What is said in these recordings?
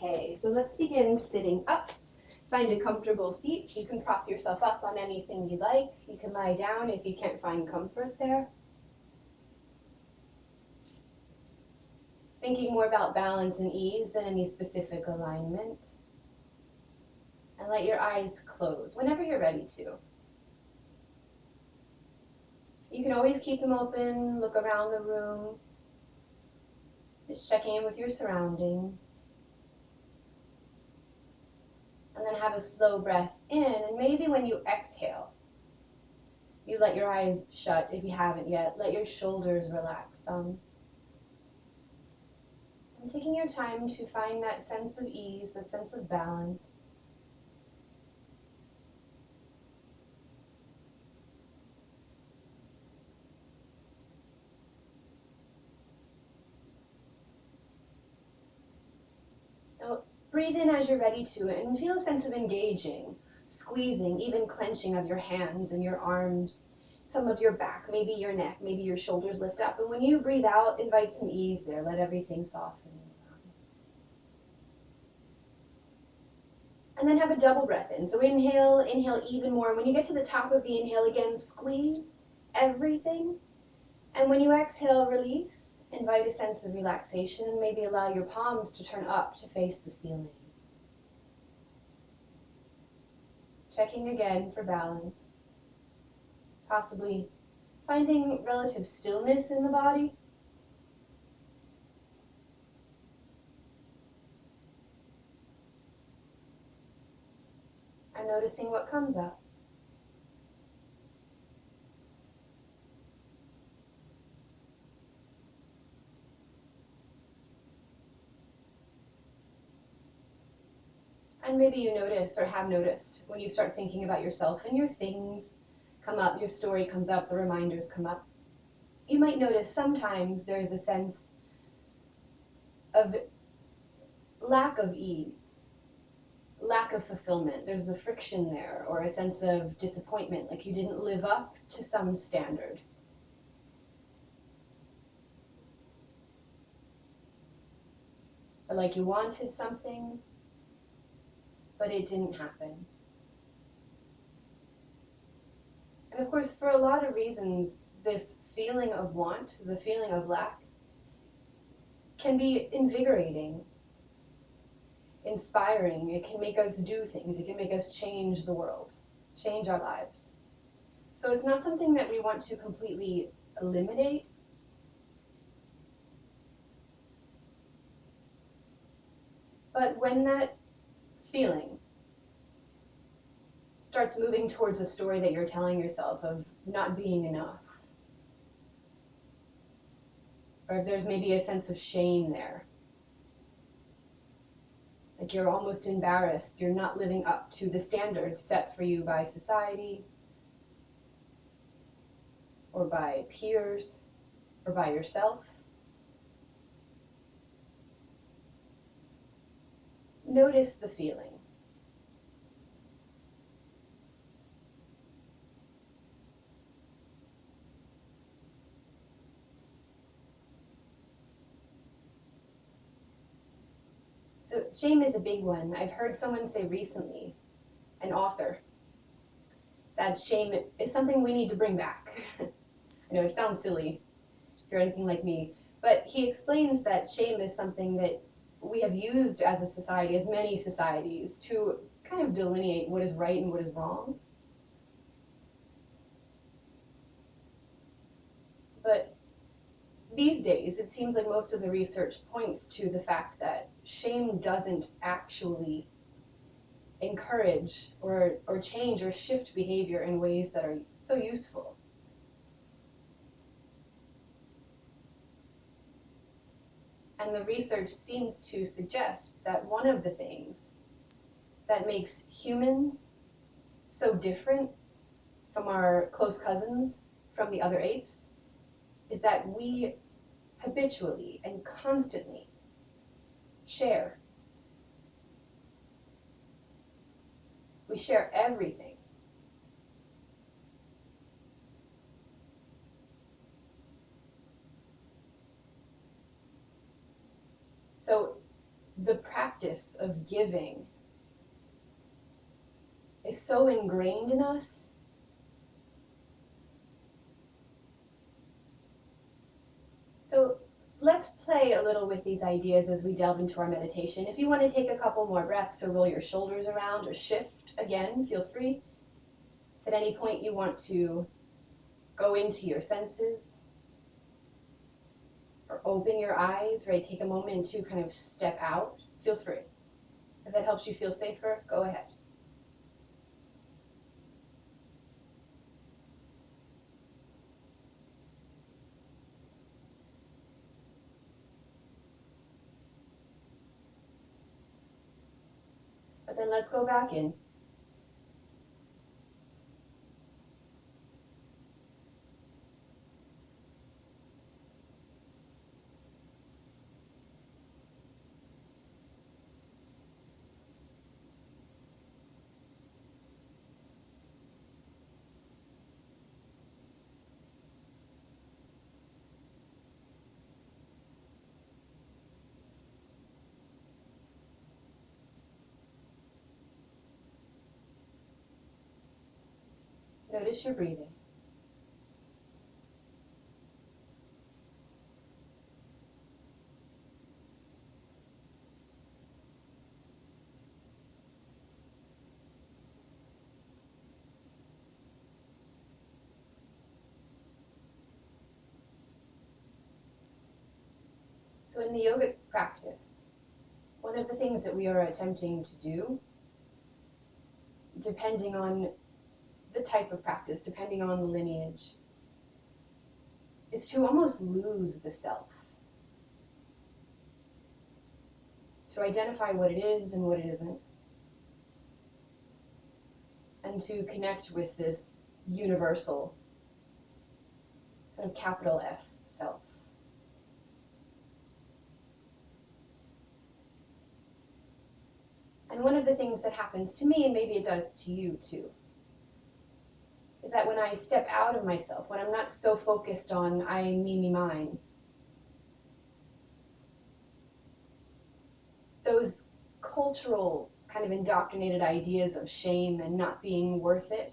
Okay, so let's begin sitting up. Find a comfortable seat. You can prop yourself up on anything you like. You can lie down if you can't find comfort there. Thinking more about balance and ease than any specific alignment. And let your eyes close whenever you're ready to. You can always keep them open, look around the room, just checking in with your surroundings. And then have a slow breath in, and maybe when you exhale, you let your eyes shut if you haven't yet. Let your shoulders relax some. And taking your time to find that sense of ease, that sense of balance. Now, breathe in as you're ready to, and feel a sense of engaging, squeezing, even clenching of your hands and your arms, some of your back, maybe your neck, maybe your shoulders lift up. And when you breathe out, invite some ease there. Let everything soften some. And then have a double breath in. So inhale, inhale even more. When you get to the top of the inhale, again, squeeze everything. And when you exhale, release. Invite a sense of relaxation, and maybe allow your palms to turn up to face the ceiling. Checking again for balance. Possibly finding relative stillness in the body. And noticing what comes up. And maybe you notice or have noticed when you start thinking about yourself and your things come up, your story comes up, the reminders come up. You might notice sometimes there's a sense of lack of ease, lack of fulfillment. There's a friction there, or a sense of disappointment, like you didn't live up to some standard. Or like you wanted something, but it didn't happen. And of course, for a lot of reasons, this feeling of want, the feeling of lack, can be invigorating, inspiring. It can make us do things. It can make us change the world, change our lives. So it's not something that we want to completely eliminate. But when that feeling starts moving towards a story that you're telling yourself of not being enough, or if there's maybe a sense of shame there, like you're almost embarrassed, you're not living up to the standards set for you by society, or by peers, or by yourself. Notice the feeling. So shame is a big one. I've heard someone say recently, an author, that shame is something we need to bring back. I know it sounds silly if you're anything like me, but he explains that shame is something that we have used as a society, as many societies, to kind of delineate what is right and what is wrong. But these days, it seems like most of the research points to the fact that shame doesn't actually encourage or change or shift behavior in ways that are so useful. And the research seems to suggest that one of the things that makes humans so different from our close cousins, from the other apes, is that we habitually and constantly share. We share everything. So the practice of giving is so ingrained in us. So let's play a little with these ideas as we delve into our meditation. If you want to take a couple more breaths or roll your shoulders around or shift, again, feel free. If at any point you want to go into your senses or open your eyes, right? Take a moment to kind of step out, feel free. If that helps you feel safer, go ahead. But then let's go back in. Notice your breathing. So in the yogic practice, one of the things that we are attempting to do, depending on the type of practice, depending on the lineage, is to almost lose the self. To identify what it is and what it isn't. And to connect with this universal, kind of capital S self. And one of the things that happens to me, and maybe it does to you too, is that when I step out of myself, when I'm not so focused on I, me, mine, those cultural kind of indoctrinated ideas of shame and not being worth it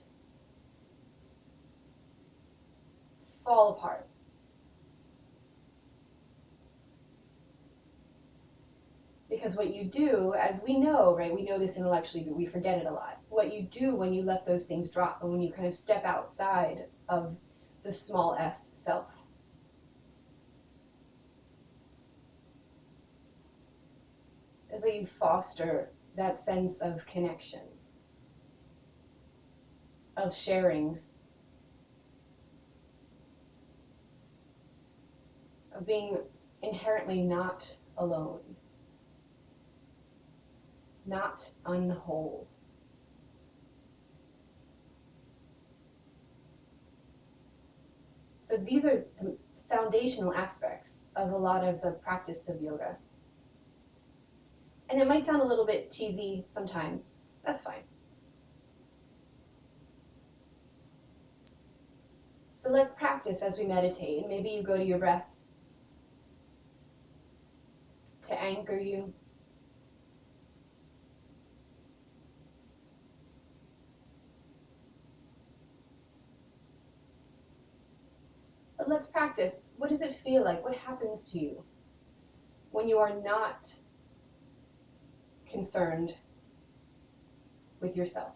fall apart. Because what you do, as we know, right, we know this intellectually, but we forget it a lot. What you do when you let those things drop and when you kind of step outside of the small s self is that you foster that sense of connection, of sharing, of being inherently not alone, not unwhole. So these are the foundational aspects of a lot of the practice of yoga. And it might sound a little bit cheesy sometimes. That's fine. So let's practice as we meditate. And maybe you go to your breath to anchor you. But let's practice. What does it feel like? What happens to you when you are not concerned with yourself?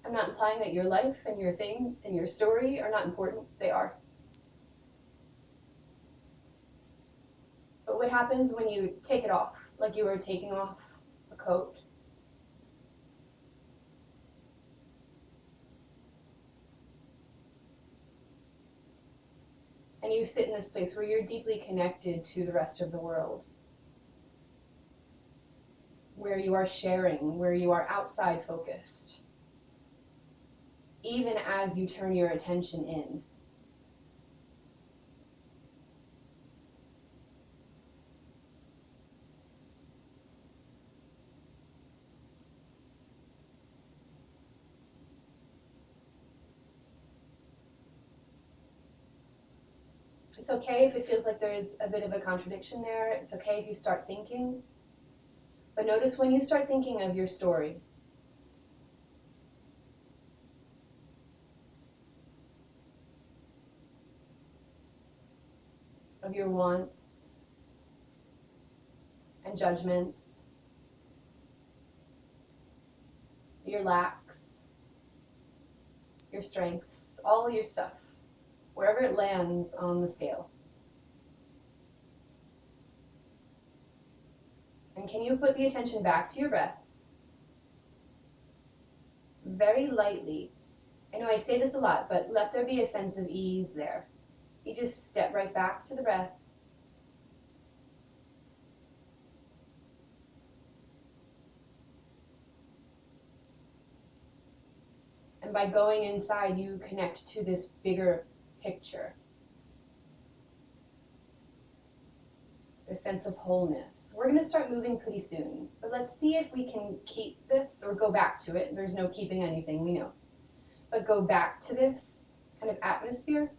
I'm not implying that your life and your things and your story are not important. They are. But what happens when you take it off, like you were taking off a coat? And you sit in this place where you're deeply connected to the rest of the world, where you are sharing, where you are outside focused, even as you turn your attention in. It's okay if it feels like there's a bit of a contradiction there. It's okay if you start thinking. But notice when you start thinking of your story, of your wants and judgments, your lacks, your strengths, all your stuff, wherever it lands on the scale. And can you put the attention back to your breath? Very lightly. I know I say this a lot, but let there be a sense of ease there. You just step right back to the breath. And by going inside, you connect to this bigger picture. This sense of wholeness. We're going to start moving pretty soon, but let's see if we can keep this or go back to it. There's no keeping anything, we know. But go back to this kind of atmosphere.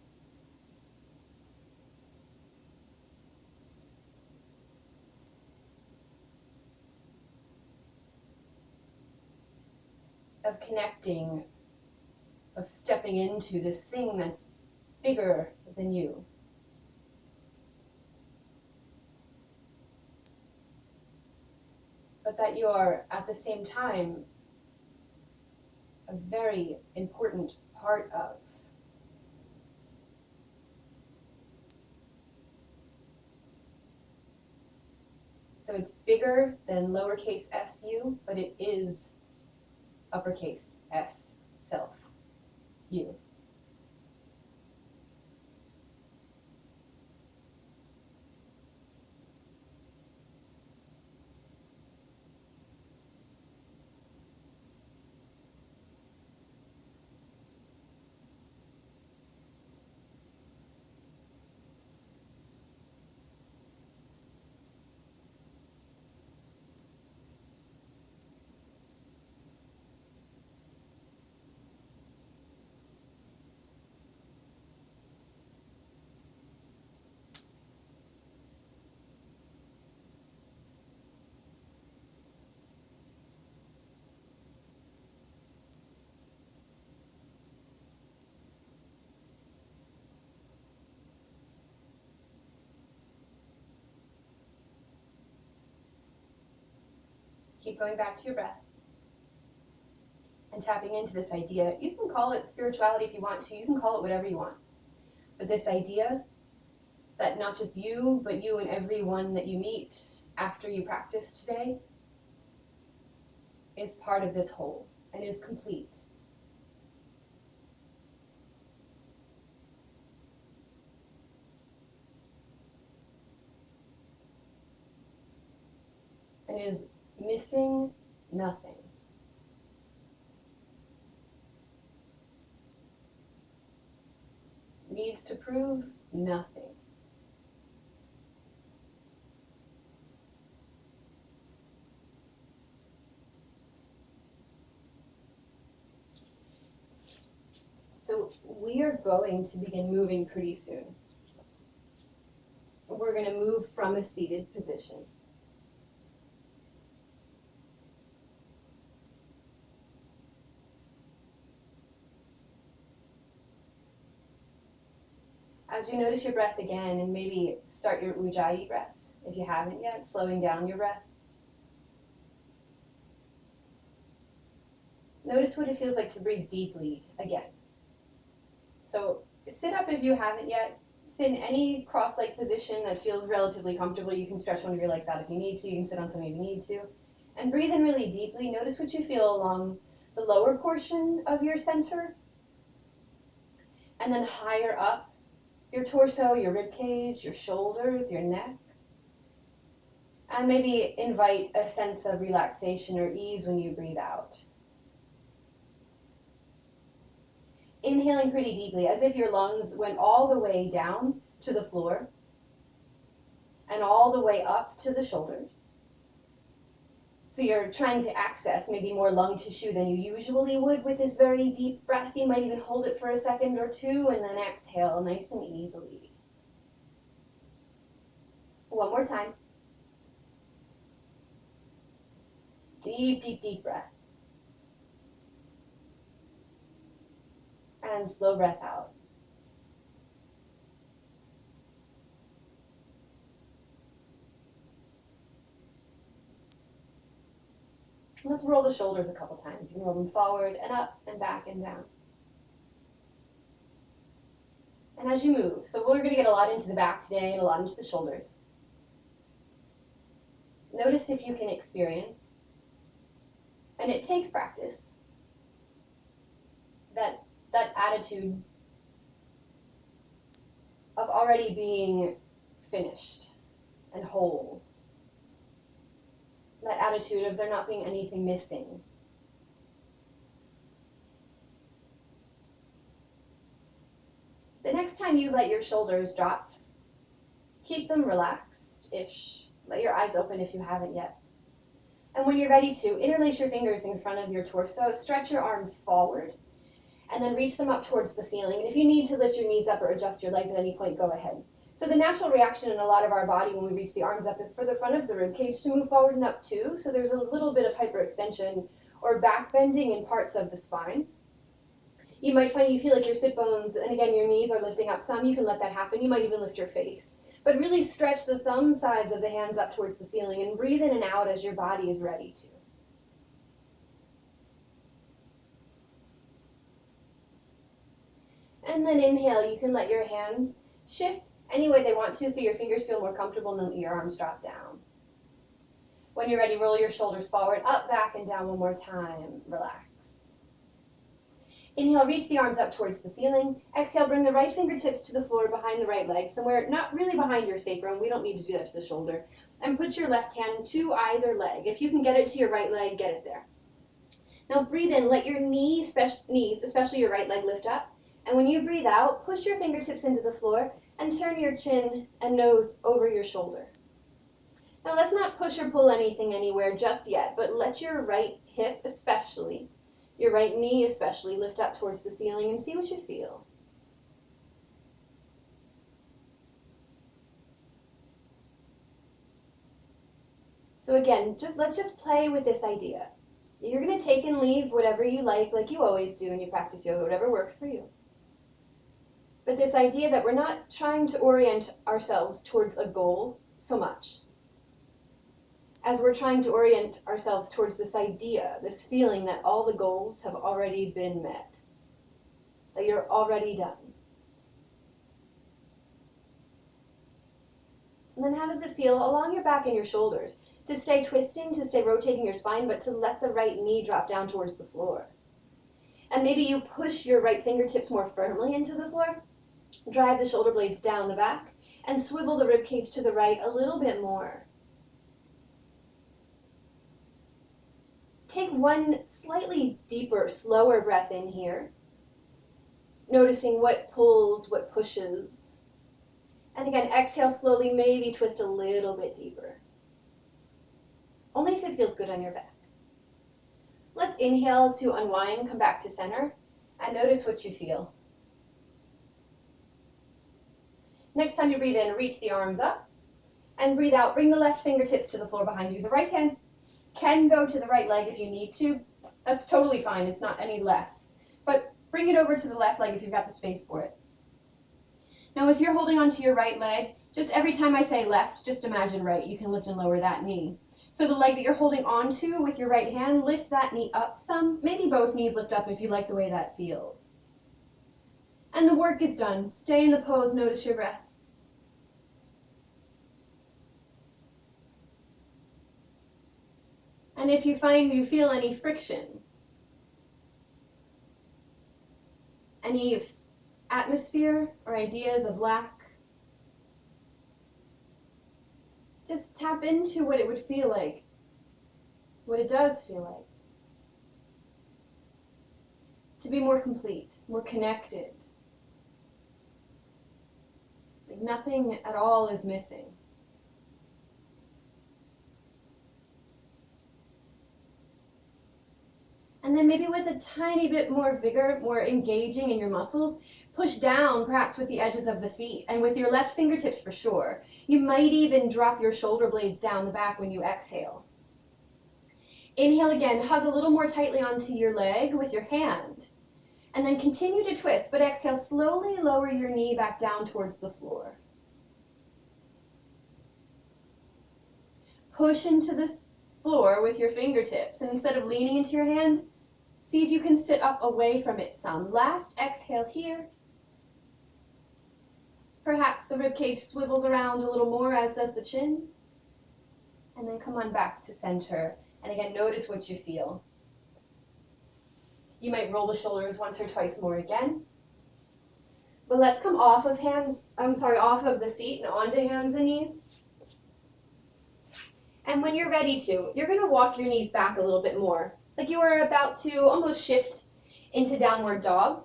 Of connecting, of stepping into this thing that's bigger than you. But that you are at the same time a very important part of. So it's bigger than lowercase s you, but it is uppercase S, self, you. Keep going back to your breath and tapping into this idea. You can call it spirituality if you want to. You can call it whatever you want. But this idea that not just you, but you and everyone that you meet after you practice today is part of this whole and is complete. And is missing nothing. Needs to prove nothing. So we are going to begin moving pretty soon. We're going to move from a seated position. As you notice your breath again, and maybe start your Ujjayi breath, if you haven't yet, slowing down your breath. Notice what it feels like to breathe deeply again. So sit up if you haven't yet. Sit in any cross-legged position that feels relatively comfortable. You can stretch one of your legs out if you need to. You can sit on some if you need to. And breathe in really deeply. Notice what you feel along the lower portion of your center. And then higher up, your torso, your rib cage, your shoulders, your neck. And maybe invite a sense of relaxation or ease when you breathe out. Inhaling pretty deeply, as if your lungs went all the way down to the floor and all the way up to the shoulders. So you're trying to access maybe more lung tissue than you usually would with this very deep breath. You might even hold it for a second or two and then exhale nice and easily. One more time. Deep, deep, deep breath. And slow breath out. Let's roll the shoulders a couple times. You can roll them forward and up and back and down. And as you move, so we're going to get a lot into the back today and a lot into the shoulders. Notice if you can experience, and it takes practice, that attitude of already being finished and whole. That attitude of there not being anything missing. The next time you let your shoulders drop, keep them relaxed-ish. Let your eyes open if you haven't yet. And when you're ready to, interlace your fingers in front of your torso, stretch your arms forward, and then reach them up towards the ceiling. And if you need to lift your knees up or adjust your legs at any point, go ahead. So the natural reaction in a lot of our body when we reach the arms up is for the front of the rib cage to move forward and up too. So there's a little bit of hyperextension or back bending in parts of the spine. You might find you feel like your sit bones, and again, your knees are lifting up some. You can let that happen. You might even lift your face. But really stretch the thumb sides of the hands up towards the ceiling and breathe in and out as your body is ready to. And then inhale, you can let your hands shift any way they want to so your fingers feel more comfortable and then your arms drop down. When you're ready, roll your shoulders forward, up, back, and down one more time. Relax. Inhale, reach the arms up towards the ceiling. Exhale, bring the right fingertips to the floor behind the right leg, somewhere not really behind your sacrum. We don't need to do that to the shoulder. And put your left hand to either leg. If you can get it to your right leg, get it there. Now breathe in, let your knees, especially your right leg, lift up. And when you breathe out, push your fingertips into the floor and turn your chin and nose over your shoulder. Now let's not push or pull anything anywhere just yet, but let your right hip especially, your right knee especially, lift up towards the ceiling and see what you feel. So again, let's just play with this idea. You're going to take and leave whatever you like you always do when you practice yoga, whatever works for you. But this idea that we're not trying to orient ourselves towards a goal so much as we're trying to orient ourselves towards this idea, this feeling that all the goals have already been met, that you're already done. And then how does it feel along your back and your shoulders to stay twisting, to stay rotating your spine, but to let the right knee drop down towards the floor? And maybe you push your right fingertips more firmly into the floor, drive the shoulder blades down the back, and swivel the rib cage to the right a little bit more. Take one slightly deeper, slower breath in here, noticing what pulls, what pushes. And again, exhale slowly, maybe twist a little bit deeper. Only if it feels good on your back. Let's inhale to unwind, come back to center, and notice what you feel. Next time you breathe in, reach the arms up, and breathe out. Bring the left fingertips to the floor behind you. The right hand can go to the right leg if you need to. That's totally fine. It's not any less. But bring it over to the left leg if you've got the space for it. Now, if you're holding onto your right leg, just every time I say left, just imagine right. You can lift and lower that knee. So the leg that you're holding onto with your right hand, lift that knee up some. Maybe both knees lift up if you like the way that feels. And the work is done. Stay in the pose. Notice your breath. And if you find you feel any friction, any atmosphere or ideas of lack, just tap into what it would feel like, what it does feel like, to be more complete, more connected, like nothing at all is missing. And then maybe with a tiny bit more vigor, more engaging in your muscles, Push down, perhaps with the edges of the feet, and with your left fingertips for sure. You might even drop your shoulder blades down the back when you exhale. Inhale again, hug a little more tightly onto your leg with your hand. And then continue to twist, but exhale, slowly lower your knee back down towards the floor. Push into the floor with your fingertips, and instead of leaning into your hand, see if you can sit up away from it some. Last exhale here. Perhaps the ribcage swivels around a little more, as does the chin. And then come on back to center. And again, notice what you feel. You might roll the shoulders once or twice more again. But let's come off of the seat and onto hands and knees. And when you're ready to, you're going to walk your knees back a little bit more, like you are about to almost shift into downward dog.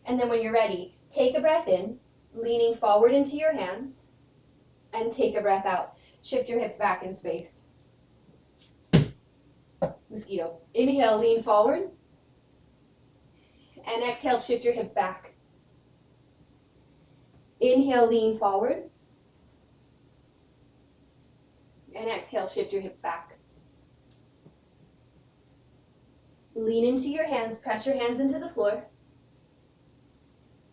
And then when you're ready, take a breath in, leaning forward into your hands, and take a breath out. Shift your hips back in space. Mosquito. Inhale, lean forward. And exhale, shift your hips back. Inhale, lean forward. And exhale, shift your hips back. Lean into your hands, press your hands into the floor,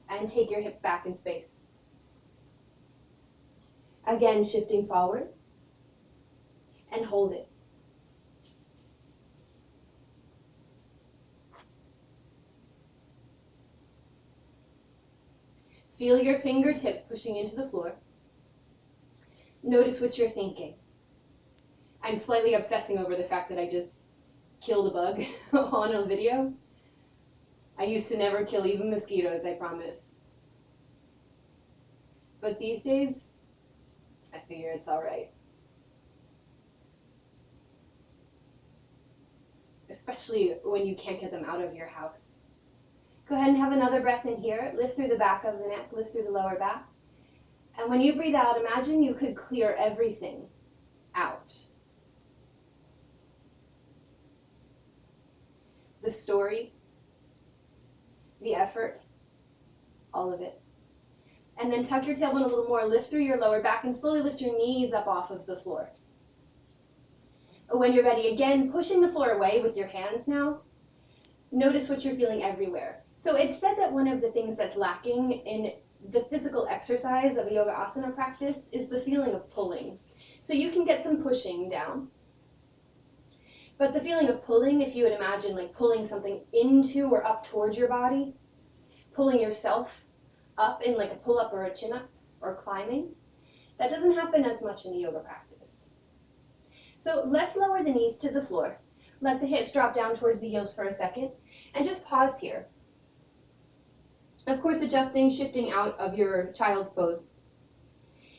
and take your hips back in space. Again, shifting forward, and hold it. Feel your fingertips pushing into the floor. Notice what you're thinking. I'm slightly obsessing over the fact that I just killed a bug on a video. I used to never kill even mosquitoes, I promise. But these days, I figure it's all right. Especially when you can't get them out of your house. Go ahead and have another breath in here. Lift through the back of the neck, lift through the lower back. And when you breathe out, imagine you could clear everything out. The story, the effort, all of it. And then tuck your tailbone a little more, lift through your lower back, and slowly lift your knees up off of the floor. When you're ready, again, pushing the floor away with your hands now. Notice what you're feeling everywhere. So it's said that one of the things that's lacking in the physical exercise of a yoga asana practice is the feeling of pulling. So you can get some pushing down. But the feeling of pulling, if you would imagine like pulling something into or up towards your body, pulling yourself up in like a pull-up or a chin-up or climbing, that doesn't happen as much in the yoga practice. So let's lower the knees to the floor. Let the hips drop down towards the heels for a second, and just pause here. Of course, adjusting, shifting out of your child's pose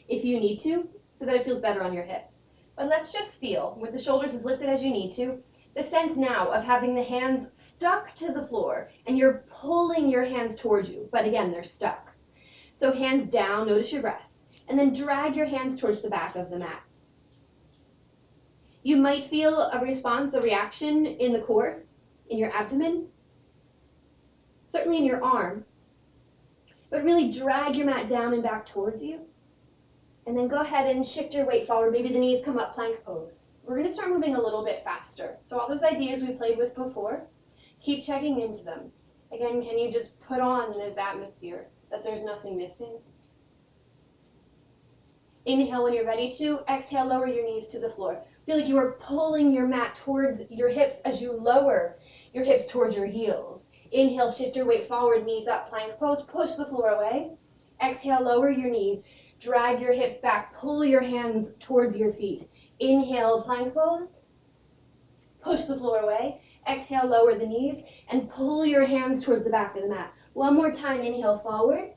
if you need to, so that it feels better on your hips. But let's just feel, with the shoulders as lifted as you need to, the sense now of having the hands stuck to the floor, and you're pulling your hands towards you, but again, they're stuck. So hands down, notice your breath, and then drag your hands towards the back of the mat. You might feel a response, a reaction in the core, in your abdomen, certainly in your arms, but really drag your mat down and back towards you. And then go ahead and shift your weight forward. Maybe the knees come up, plank pose. We're going to start moving a little bit faster. So all those ideas we played with before, keep checking into them. Again, can you just put on this atmosphere that there's nothing missing? Inhale when you're ready to. Exhale, lower your knees to the floor. Feel like you are pulling your mat towards your hips as you lower your hips towards your heels. Inhale, shift your weight forward, knees up, plank pose. Push the floor away. Exhale, lower your knees. Drag your hips back. Pull your hands towards your feet. Inhale, plank pose. Push the floor away. Exhale, lower the knees. And pull your hands towards the back of the mat. One more time, inhale, forward.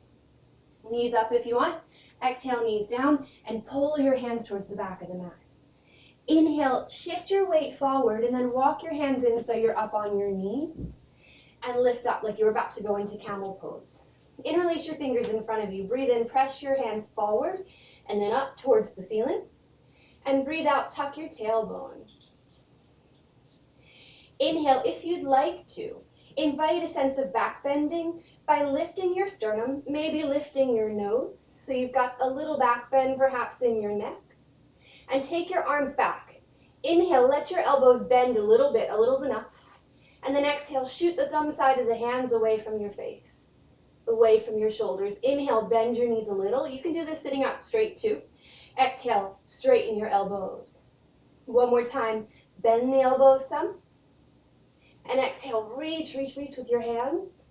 Knees up if you want. Exhale, knees down. And pull your hands towards the back of the mat. Inhale, shift your weight forward. And then walk your hands in so you're up on your knees. And lift up like you're about to go into camel pose. Interlace your fingers in front of you. Breathe in, press your hands forward and then up towards the ceiling. And breathe out, tuck your tailbone. Inhale, if you'd like to, invite a sense of back bending, by lifting your sternum, maybe lifting your nose, so you've got a little back bend perhaps in your neck, and take your arms back. Inhale, let your elbows bend a little bit, a little's enough, and then exhale, shoot the thumb side of the hands away from your face, away from your shoulders. Inhale, bend your knees a little. You can do this sitting up straight too. Exhale, straighten your elbows. One more time, bend the elbows some, and exhale, reach, reach, reach with your hands.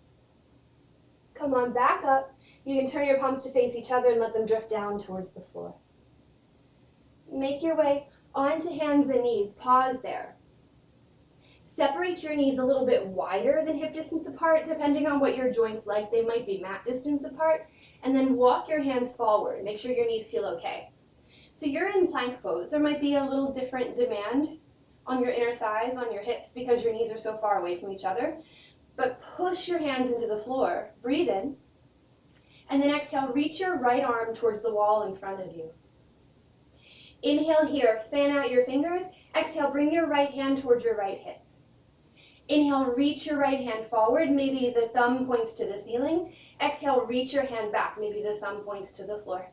Come on, back up. You can turn your palms to face each other and let them drift down towards the floor. Make your way onto hands and knees. Pause there. Separate your knees a little bit wider than hip distance apart, depending on what your joints like. They might be mat distance apart. And then walk your hands forward. Make sure your knees feel okay. So you're in plank pose. There might be a little different demand on your inner thighs, on your hips, because your knees are so far away from each other. But push your hands into the floor. Breathe in. And then exhale, reach your right arm towards the wall in front of you. Inhale here, fan out your fingers. Exhale, bring your right hand towards your right hip. Inhale, reach your right hand forward. Maybe the thumb points to the ceiling. Exhale, reach your hand back. Maybe the thumb points to the floor.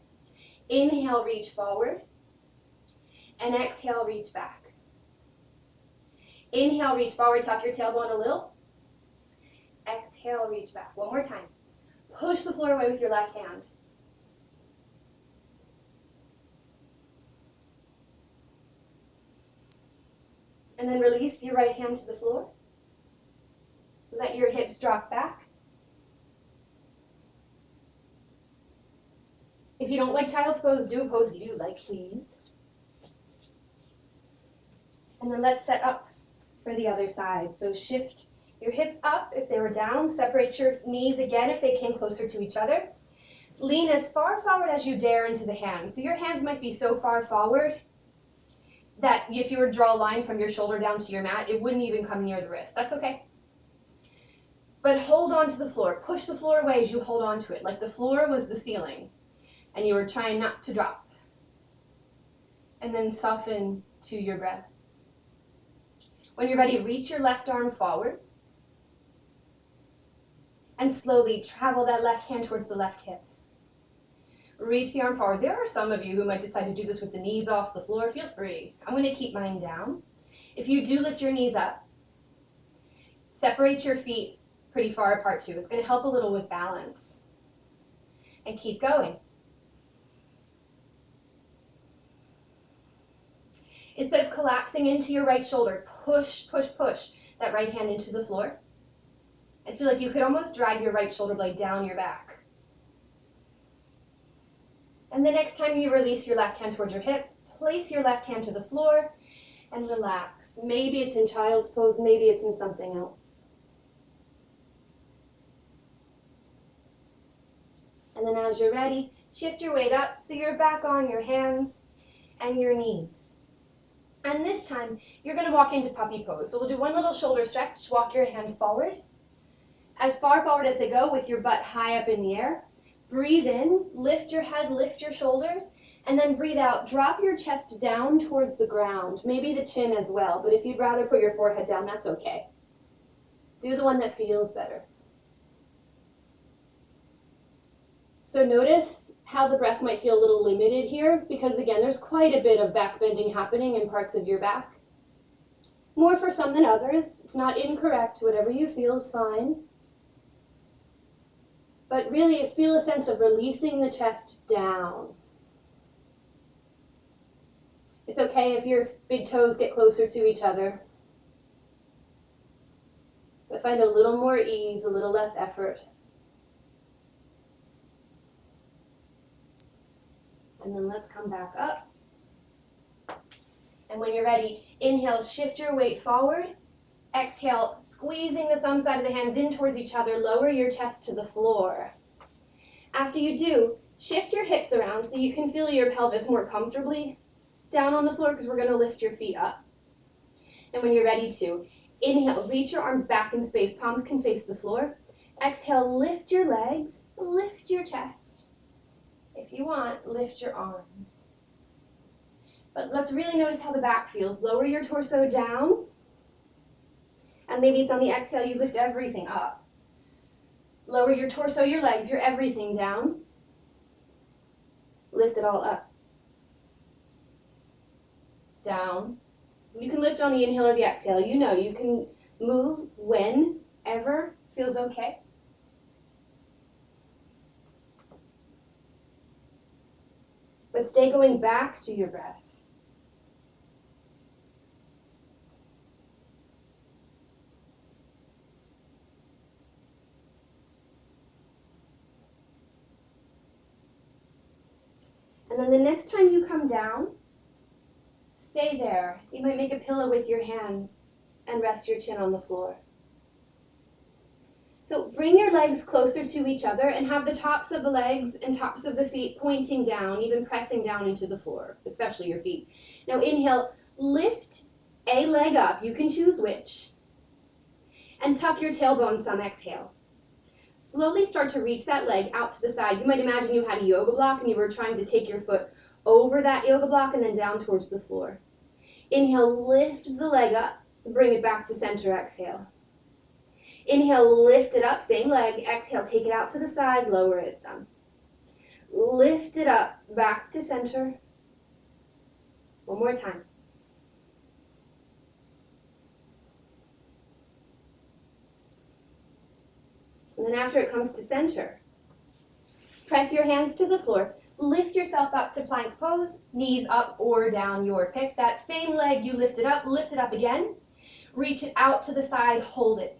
Inhale, reach forward. And exhale, reach back. Inhale, reach forward, tuck your tailbone a little. Exhale, reach back. One more time. Push the floor away with your left hand. And then release your right hand to the floor. Let your hips drop back. If you don't like child's pose, do a pose you do like, please. And then let's set up for the other side. So shift your hips up if they were down. Separate your knees again if they came closer to each other. Lean as far forward as you dare into the hands. So your hands might be so far forward that if you were to draw a line from your shoulder down to your mat, it wouldn't even come near the wrist. That's okay. But hold on to the floor. Push the floor away as you hold on to it, like the floor was the ceiling and you were trying not to drop. And then soften to your breath. When you're ready, reach your left arm forward and slowly travel that left hand towards the left hip. Reach the arm forward. There are some of you who might decide to do this with the knees off the floor. Feel free. I'm going to keep mine down. If you do lift your knees up, separate your feet pretty far apart too. It's going to help a little with balance. And keep going. Instead of collapsing into your right shoulder, push, push, push that right hand into the floor. And feel like you could almost drag your right shoulder blade down your back. And the next time you release your left hand towards your hip, place your left hand to the floor and relax. Maybe it's in child's pose, maybe it's in something else. And then as you're ready, shift your weight up so you're back on your hands and your knees. And this time, you're going to walk into puppy pose. So we'll do one little shoulder stretch. Walk your hands forward. As far forward as they go with your butt high up in the air. Breathe in, lift your head, lift your shoulders, and then breathe out. Drop your chest down towards the ground. Maybe the chin as well, but if you'd rather put your forehead down, that's okay. Do the one that feels better. So notice how the breath might feel a little limited here, because again, there's quite a bit of back bending happening in parts of your back. More for some than others. It's not incorrect. Whatever you feel is fine. But really feel a sense of releasing the chest down. It's okay if your big toes get closer to each other. But find a little more ease, a little less effort. And then let's come back up. And when you're ready, inhale, shift your weight forward. Exhale, squeezing the thumb side of the hands in towards each other, lower your chest to the floor. After you do, shift your hips around so you can feel your pelvis more comfortably down on the floor, because we're going to lift your feet up. And when you're ready to, inhale, reach your arms back in space, palms can face the floor. Exhale, lift your legs, lift your chest. If you want, lift your arms. But let's really notice how the back feels. Lower your torso down. And maybe it's on the exhale, you lift everything up. Lower your torso, your legs, your everything down. Lift it all up. Down. You can lift on the inhale or the exhale. You know you can move whenever feels okay. But stay going back to your breath. And then the next time you come down, stay there. You might make a pillow with your hands and rest your chin on the floor. So bring your legs closer to each other and have the tops of the legs and tops of the feet pointing down, even pressing down into the floor, especially your feet. Now inhale, lift a leg up. You can choose which. And tuck your tailbone some, exhale. Slowly start to reach that leg out to the side. You might imagine you had a yoga block and you were trying to take your foot over that yoga block and then down towards the floor. Inhale, lift the leg up, bring it back to center, exhale. Inhale, lift it up, same leg. Exhale, take it out to the side, lower it some. Lift it up, back to center. One more time. And then after it comes to center, press your hands to the floor. Lift yourself up to plank pose, knees up or down, your pick. That same leg you lifted up, lift it up again. Reach it out to the side, hold it.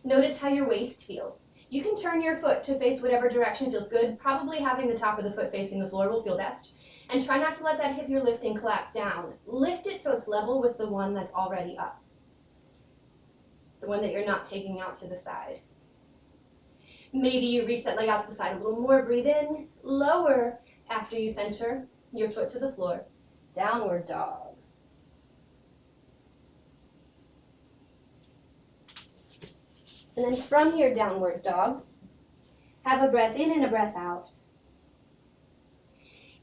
Notice how your waist feels. You can turn your foot to face whatever direction feels good. Probably having the top of the foot facing the floor will feel best. And try not to let that hip you're lifting collapse down. Lift it so it's level with the one that's already up. The one that you're not taking out to the side. Maybe you reach that leg out to the side a little more. Breathe in, lower after you center your foot to the floor. Downward dog. And then from your downward dog, have a breath in and a breath out.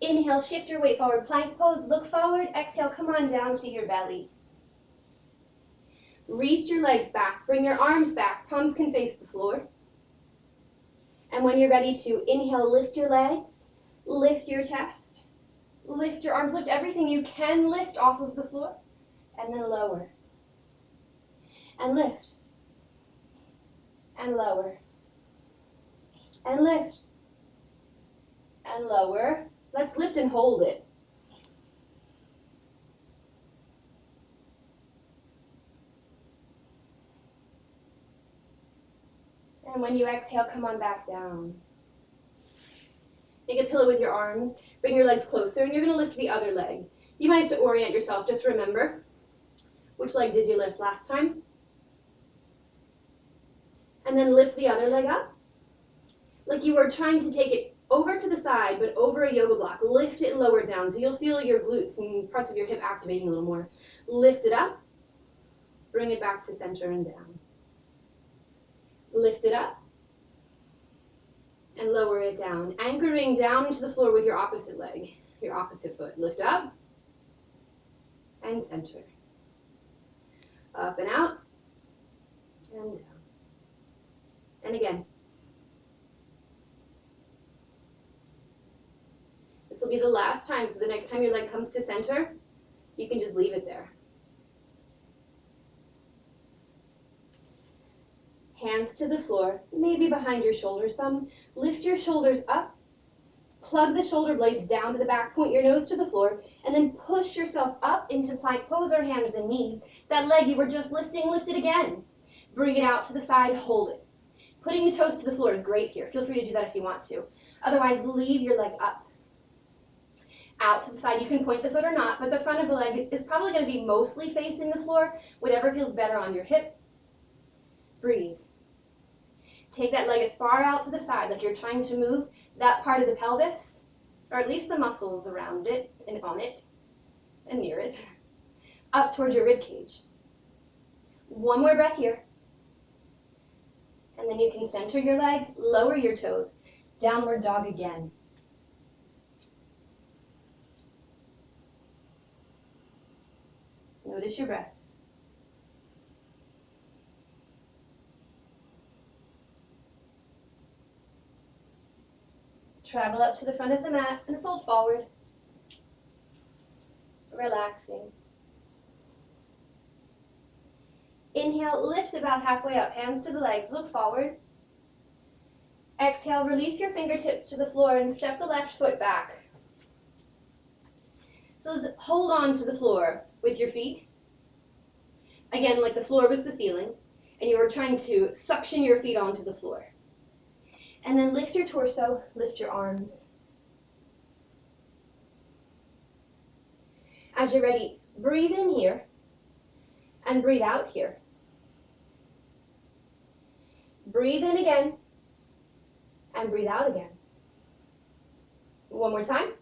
Inhale, shift your weight forward, plank pose, look forward. Exhale, come on down to your belly. Reach your legs back, bring your arms back, palms can face the floor. And when you're ready to inhale, lift your legs, lift your chest, lift your arms, lift everything you can lift off of the floor, and then lower. And lift. And lower. And lift. And lower. Let's lift and hold it. And when you exhale, come on back down. Make a pillow with your arms. Bring your legs closer, and you're going to lift the other leg. You might have to orient yourself. Just remember, which leg did you lift last time? And then lift the other leg up. Like you were trying to take it over to the side, but over a yoga block. Lift it and lower it down, so you'll feel your glutes and parts of your hip activating a little more. Lift it up. Bring it back to center and down. Lift it up. And lower it down, anchoring down into the floor with your opposite leg, your opposite foot. Lift up and center. Up and out and down. And again. This will be the last time, so the next time your leg comes to center, you can just leave it there. Hands to the floor, maybe behind your shoulders some. Lift your shoulders up. Plug the shoulder blades down to the back, point your nose to the floor, and then push yourself up into plank pose or hands and knees. That leg you were just lifting, lift it again. Bring it out to the side, hold it. Putting the toes to the floor is great here. Feel free to do that if you want to. Otherwise, leave your leg up. Out to the side, you can point the foot or not, but the front of the leg is probably going to be mostly facing the floor, whatever feels better on your hip. Breathe. Take that leg as far out to the side, like you're trying to move that part of the pelvis, or at least the muscles around it and on it and near it, up towards your rib cage. One more breath here. And then you can center your leg, lower your toes, downward dog again. Notice your breath. Travel up to the front of the mat and fold forward, relaxing. Inhale, lift about halfway up, hands to the legs, look forward. Exhale, release your fingertips to the floor and step the left foot back. So hold on to the floor with your feet. Again, like the floor was the ceiling, and you were trying to suction your feet onto the floor. And then lift your torso, lift your arms. As you're ready, breathe in here and breathe out here. Breathe in again and breathe out again. One more time.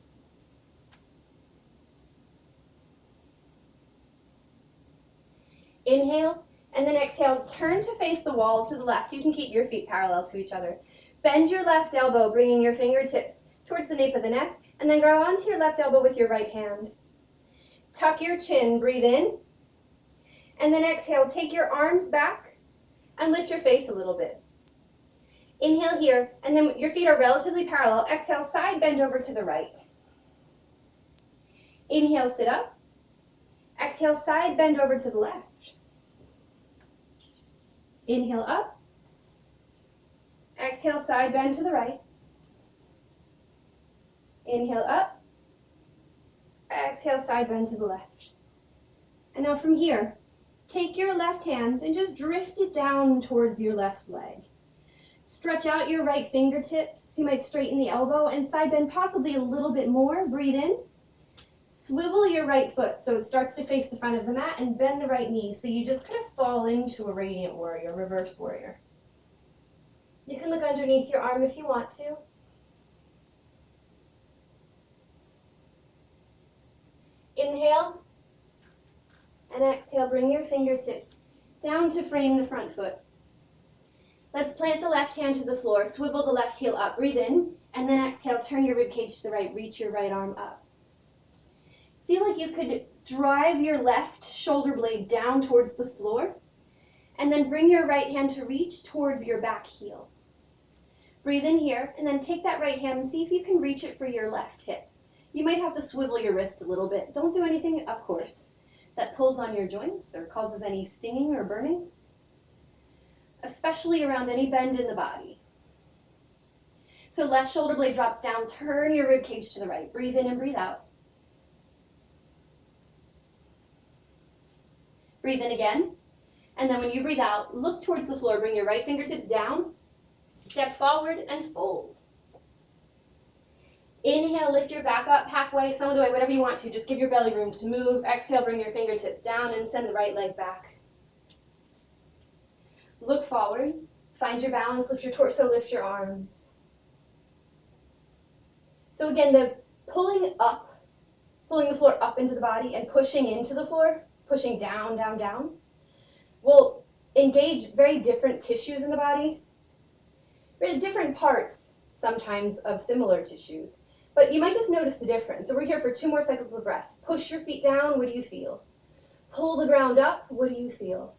Inhale, and then exhale, turn to face the wall to the left. You can keep your feet parallel to each other. Bend your left elbow, bringing your fingertips towards the nape of the neck, and then grab onto your left elbow with your right hand. Tuck your chin, breathe in, and then exhale, take your arms back and lift your face a little bit. Inhale here, and then your feet are relatively parallel. Exhale, side bend over to the right. Inhale, sit up. Exhale, side bend over to the left. Inhale up. Exhale, side bend to the right. Inhale up. Exhale, side bend to the left. And now from here, take your left hand and just drift it down towards your left leg. Stretch out your right fingertips. You might straighten the elbow and side bend possibly a little bit more. Breathe in. Swivel your right foot so it starts to face the front of the mat and bend the right knee so you just kind of fall into a radiant warrior, reverse warrior. You can look underneath your arm if you want to. Inhale and exhale, bring your fingertips down to frame the front foot. Let's plant the left hand to the floor, swivel the left heel up, breathe in, and then exhale, turn your ribcage to the right, reach your right arm up. Feel like you could drive your left shoulder blade down towards the floor, and then bring your right hand to reach towards your back heel. Breathe in here, and then take that right hand and see if you can reach it for your left hip. You might have to swivel your wrist a little bit. Don't do anything, of course, that pulls on your joints or causes any stinging or burning, especially around any bend in the body. So left shoulder blade drops down, turn your ribcage to the right. Breathe in and breathe out. Breathe in again, and then when you breathe out, look towards the floor, bring your right fingertips down, step forward and fold. Inhale, lift your back up halfway, some of the way, whatever you want to, just give your belly room to move. Exhale, bring your fingertips down and send the right leg back. Look forward, find your balance, lift your torso, lift your arms. So again, the pulling the floor up into the body and pushing into the floor, pushing down, down, down, will engage very different tissues in the body, different parts sometimes of similar tissues, but you might just notice the difference. So we're here for 2 more cycles of breath. Push your feet down, what do you feel? Pull the ground up, what do you feel?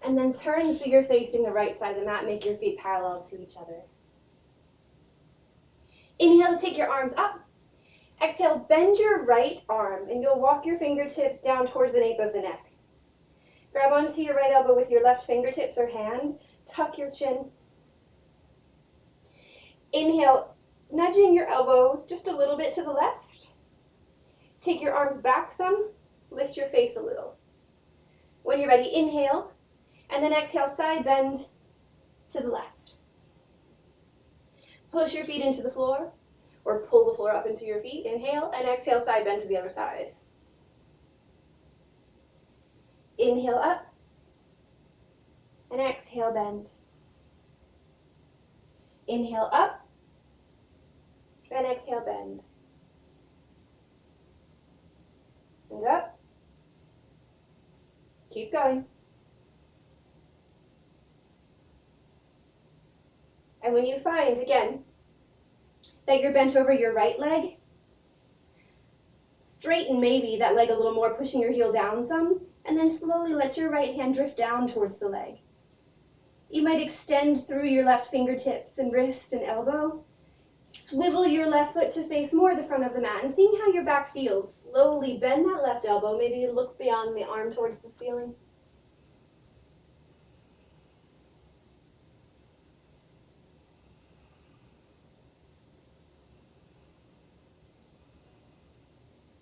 And then turn so you're facing the right side of the mat, make your feet parallel to each other. Inhale to take your arms up. Exhale, bend your right arm, and you'll walk your fingertips down towards the nape of the neck. Grab onto your right elbow with your left fingertips or hand. Tuck your chin. Inhale, nudging your elbows just a little bit to the left. Take your arms back some. Lift your face a little. When you're ready, inhale, and then exhale, side bend to the left. Push your feet into the floor, or pull the floor up into your feet. Inhale, and exhale, side bend to the other side. Inhale up, and exhale, bend. Inhale up, and exhale, bend. And up. Keep going. And when you find, again, that you're bent over your right leg, straighten maybe that leg a little more, pushing your heel down some, And then slowly let your right hand drift down towards the leg. You might extend through your left fingertips and wrist and elbow. Swivel your left foot to face more the front of the mat, and seeing how your back feels, slowly bend that left elbow, maybe look beyond the arm towards the ceiling.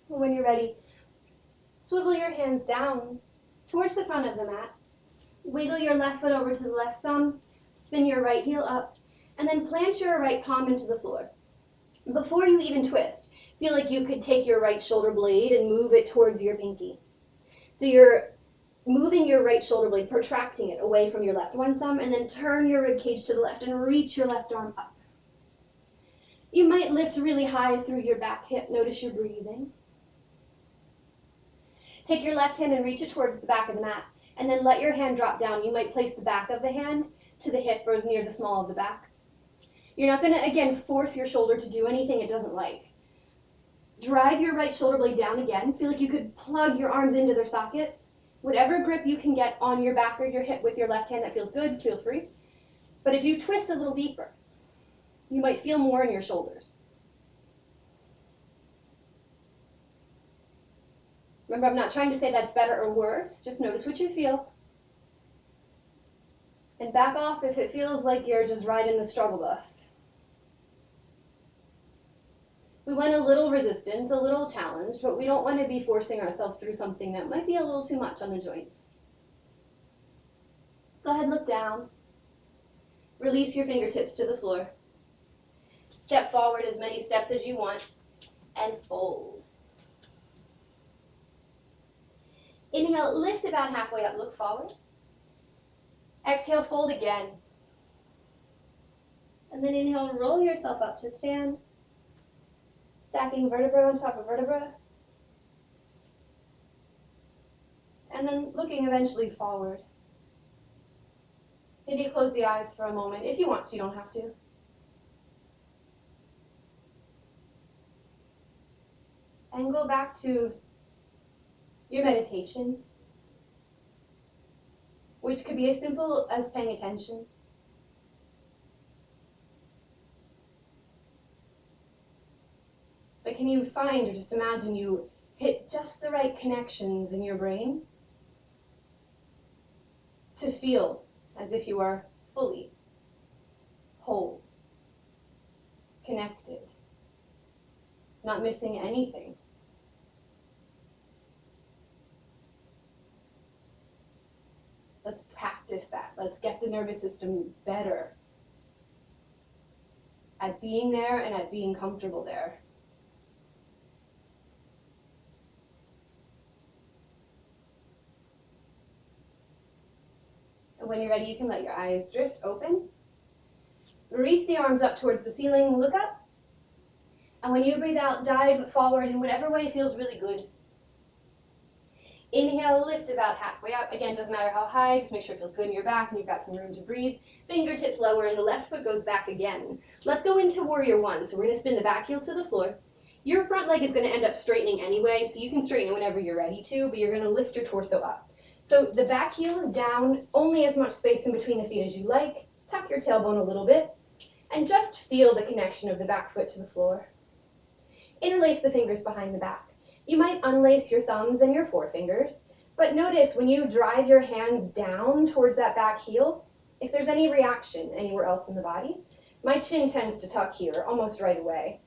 When you're ready, swivel your hands down towards the front of the mat. Wiggle your left foot over to the left thumb, spin your right heel up, and then plant your right palm into the floor. Before you even twist, feel like you could take your right shoulder blade and move it towards your pinky. So you're moving your right shoulder blade, protracting it away from your left one thumb, and then turn your rib cage to the left and reach your left arm up. You might lift really high through your back hip. Notice your breathing. Take your left hand and reach it towards the back of the mat, and then let your hand drop down. You might place the back of the hand to the hip or near the small of the back. You're not going to, again, force your shoulder to do anything it doesn't like. Drive your right shoulder blade down again. Feel like you could plug your arms into their sockets. Whatever grip you can get on your back or your hip with your left hand that feels good, feel free. But if you twist a little deeper, you might feel more in your shoulders. Remember, I'm not trying to say that's better or worse. Just notice what you feel. And back off if it feels like you're just riding the struggle bus. We want a little resistance, a little challenge, but we don't want to be forcing ourselves through something that might be a little too much on the joints. Go ahead, look down. Release your fingertips to the floor. Step forward as many steps as you want, and fold. Inhale, lift about halfway up, look forward. Exhale, fold again. And then inhale, roll yourself up to stand. Stacking vertebra on top of vertebra. And then looking eventually forward. Maybe close the eyes for a moment. If you want to, you don't have to. And go back to your meditation, which could be as simple as paying attention. But can you find, or just imagine you hit just the right connections in your brain to feel as if you are fully whole, connected, not missing anything? Let's practice that. Let's get the nervous system better at being there and at being comfortable there. And when you're ready, you can let your eyes drift open. Reach the arms up towards the ceiling, look up. And when you breathe out, dive forward in whatever way feels really good. Inhale, lift about halfway up. Again, doesn't matter how high, just make sure it feels good in your back and you've got some room to breathe. Fingertips lower and the left foot goes back again. Let's go into warrior one. So we're going to spin the back heel to the floor. Your front leg is going to end up straightening anyway, so you can straighten it whenever you're ready to, but you're going to lift your torso up. So the back heel is down, only as much space in between the feet as you like. Tuck your tailbone a little bit, and just feel the connection of the back foot to the floor. Interlace the fingers behind the back. You might unlace your thumbs and your forefingers, but notice when you drive your hands down towards that back heel, if there's any reaction anywhere else in the body. My chin tends to tuck here almost right away.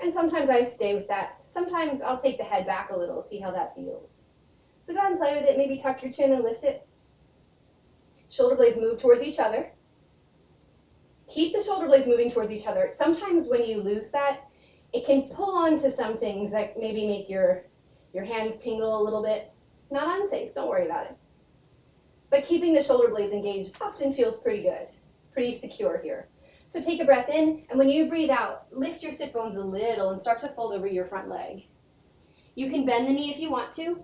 And sometimes I stay with that. Sometimes I'll take the head back a little, see how that feels. So go ahead and play with it. Maybe tuck your chin and lift it. Shoulder blades move towards each other. Keep the shoulder blades moving towards each other. Sometimes when you lose that, it can pull on to some things that maybe make your hands tingle a little bit. Not unsafe, don't worry about it. But keeping the shoulder blades engaged often feels pretty good, pretty secure here. So take a breath in, and when you breathe out, lift your sit bones a little and start to fold over your front leg. You can bend the knee if you want to.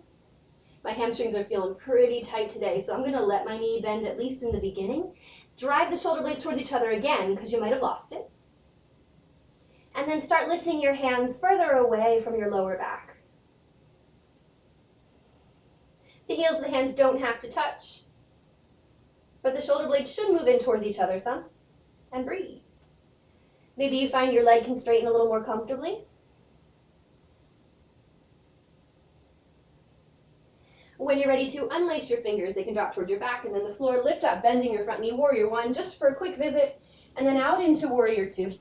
My hamstrings are feeling pretty tight today, so I'm going to let my knee bend at least in the beginning. Drive the shoulder blades towards each other again, because you might have lost it. And then start lifting your hands further away from your lower back. The heels of the hands don't have to touch, but the shoulder blades should move in towards each other some. And breathe. Maybe you find your leg can straighten a little more comfortably. When you're ready to unlace your fingers, they can drop towards your back and then the floor. Lift up, bending your front knee, warrior one, just for a quick visit, and then out into warrior two.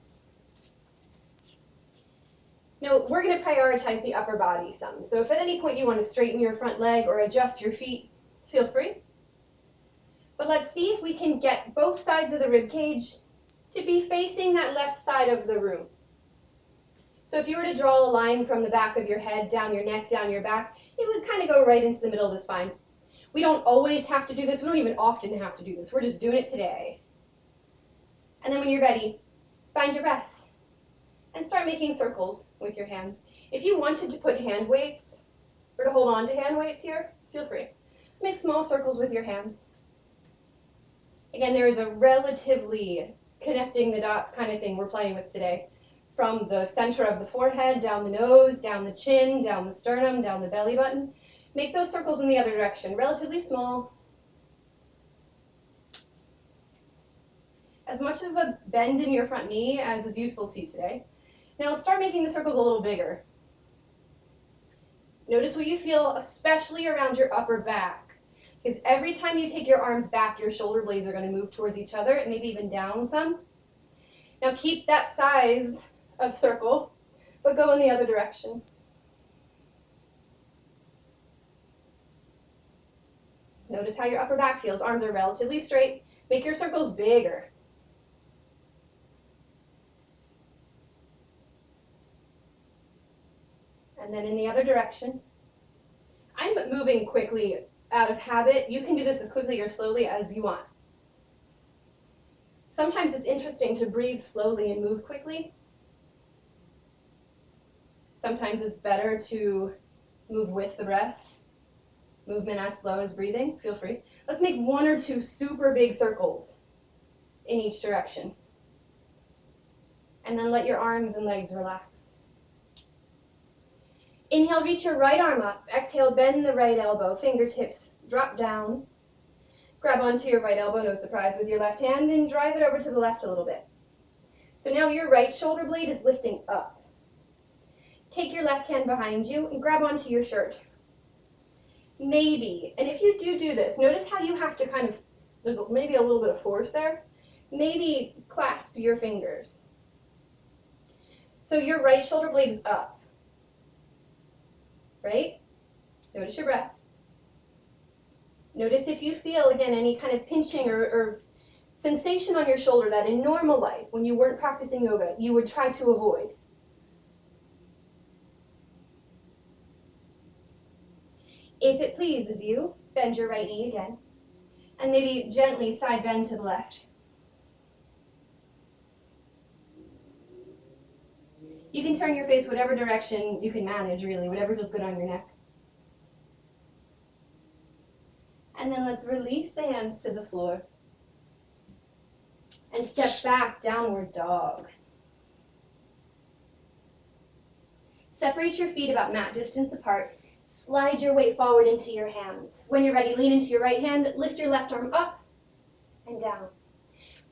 Now, we're going to prioritize the upper body some. So if at any point you want to straighten your front leg or adjust your feet, feel free. But let's see if we can get both sides of the rib cage to be facing that left side of the room. So if you were to draw a line from the back of your head, down your neck, down your back, it would kind of go right into the middle of the spine. We don't always have to do this. We don't even often have to do this. We're just doing it today. And then when you're ready, find your breath and start making circles with your hands. If you wanted to put hand weights or to hold on to hand weights here, feel free. Make small circles with your hands. Again, there is a relatively connecting the dots kind of thing we're playing with today. From the center of the forehead, down the nose, down the chin, down the sternum, down the belly button. Make those circles in the other direction, relatively small. As much of a bend in your front knee as is useful to you today. Now start making the circles a little bigger. Notice what you feel, especially around your upper back. Because every time you take your arms back, your shoulder blades are going to move towards each other and maybe even down some. Now keep that size of circle, but go in the other direction. Notice how your upper back feels. Arms are relatively straight. Make your circles bigger. And then in the other direction. I'm moving quickly out of habit. You can do this as quickly or slowly as you want. Sometimes it's interesting to breathe slowly and move quickly. Sometimes it's better to move with the breath. Movement as slow as breathing. Feel free. Let's make one or two super big circles in each direction. And then let your arms and legs relax. Inhale, reach your right arm up. Exhale, bend the right elbow. Fingertips drop down. Grab onto your right elbow, no surprise, with your left hand and drive it over to the left a little bit. So now your right shoulder blade is lifting up. Take your left hand behind you and grab onto your shirt. Maybe, and if you do this, notice how you have to kind of, there's maybe a little bit of force there. Maybe clasp your fingers. So your right shoulder blade is up, right? Notice your breath. Notice if you feel, again, any kind of pinching or sensation on your shoulder that in normal life, when you weren't practicing yoga, you would try to avoid. If it pleases you, bend your right knee again, and maybe gently side bend to the left. You can turn your face whatever direction you can manage, really, whatever feels good on your neck. And then let's release the hands to the floor and step back, downward dog. Separate your feet about mat distance apart. Slide your weight forward into your hands. When you're ready, lean into your right hand, lift your left arm up and down.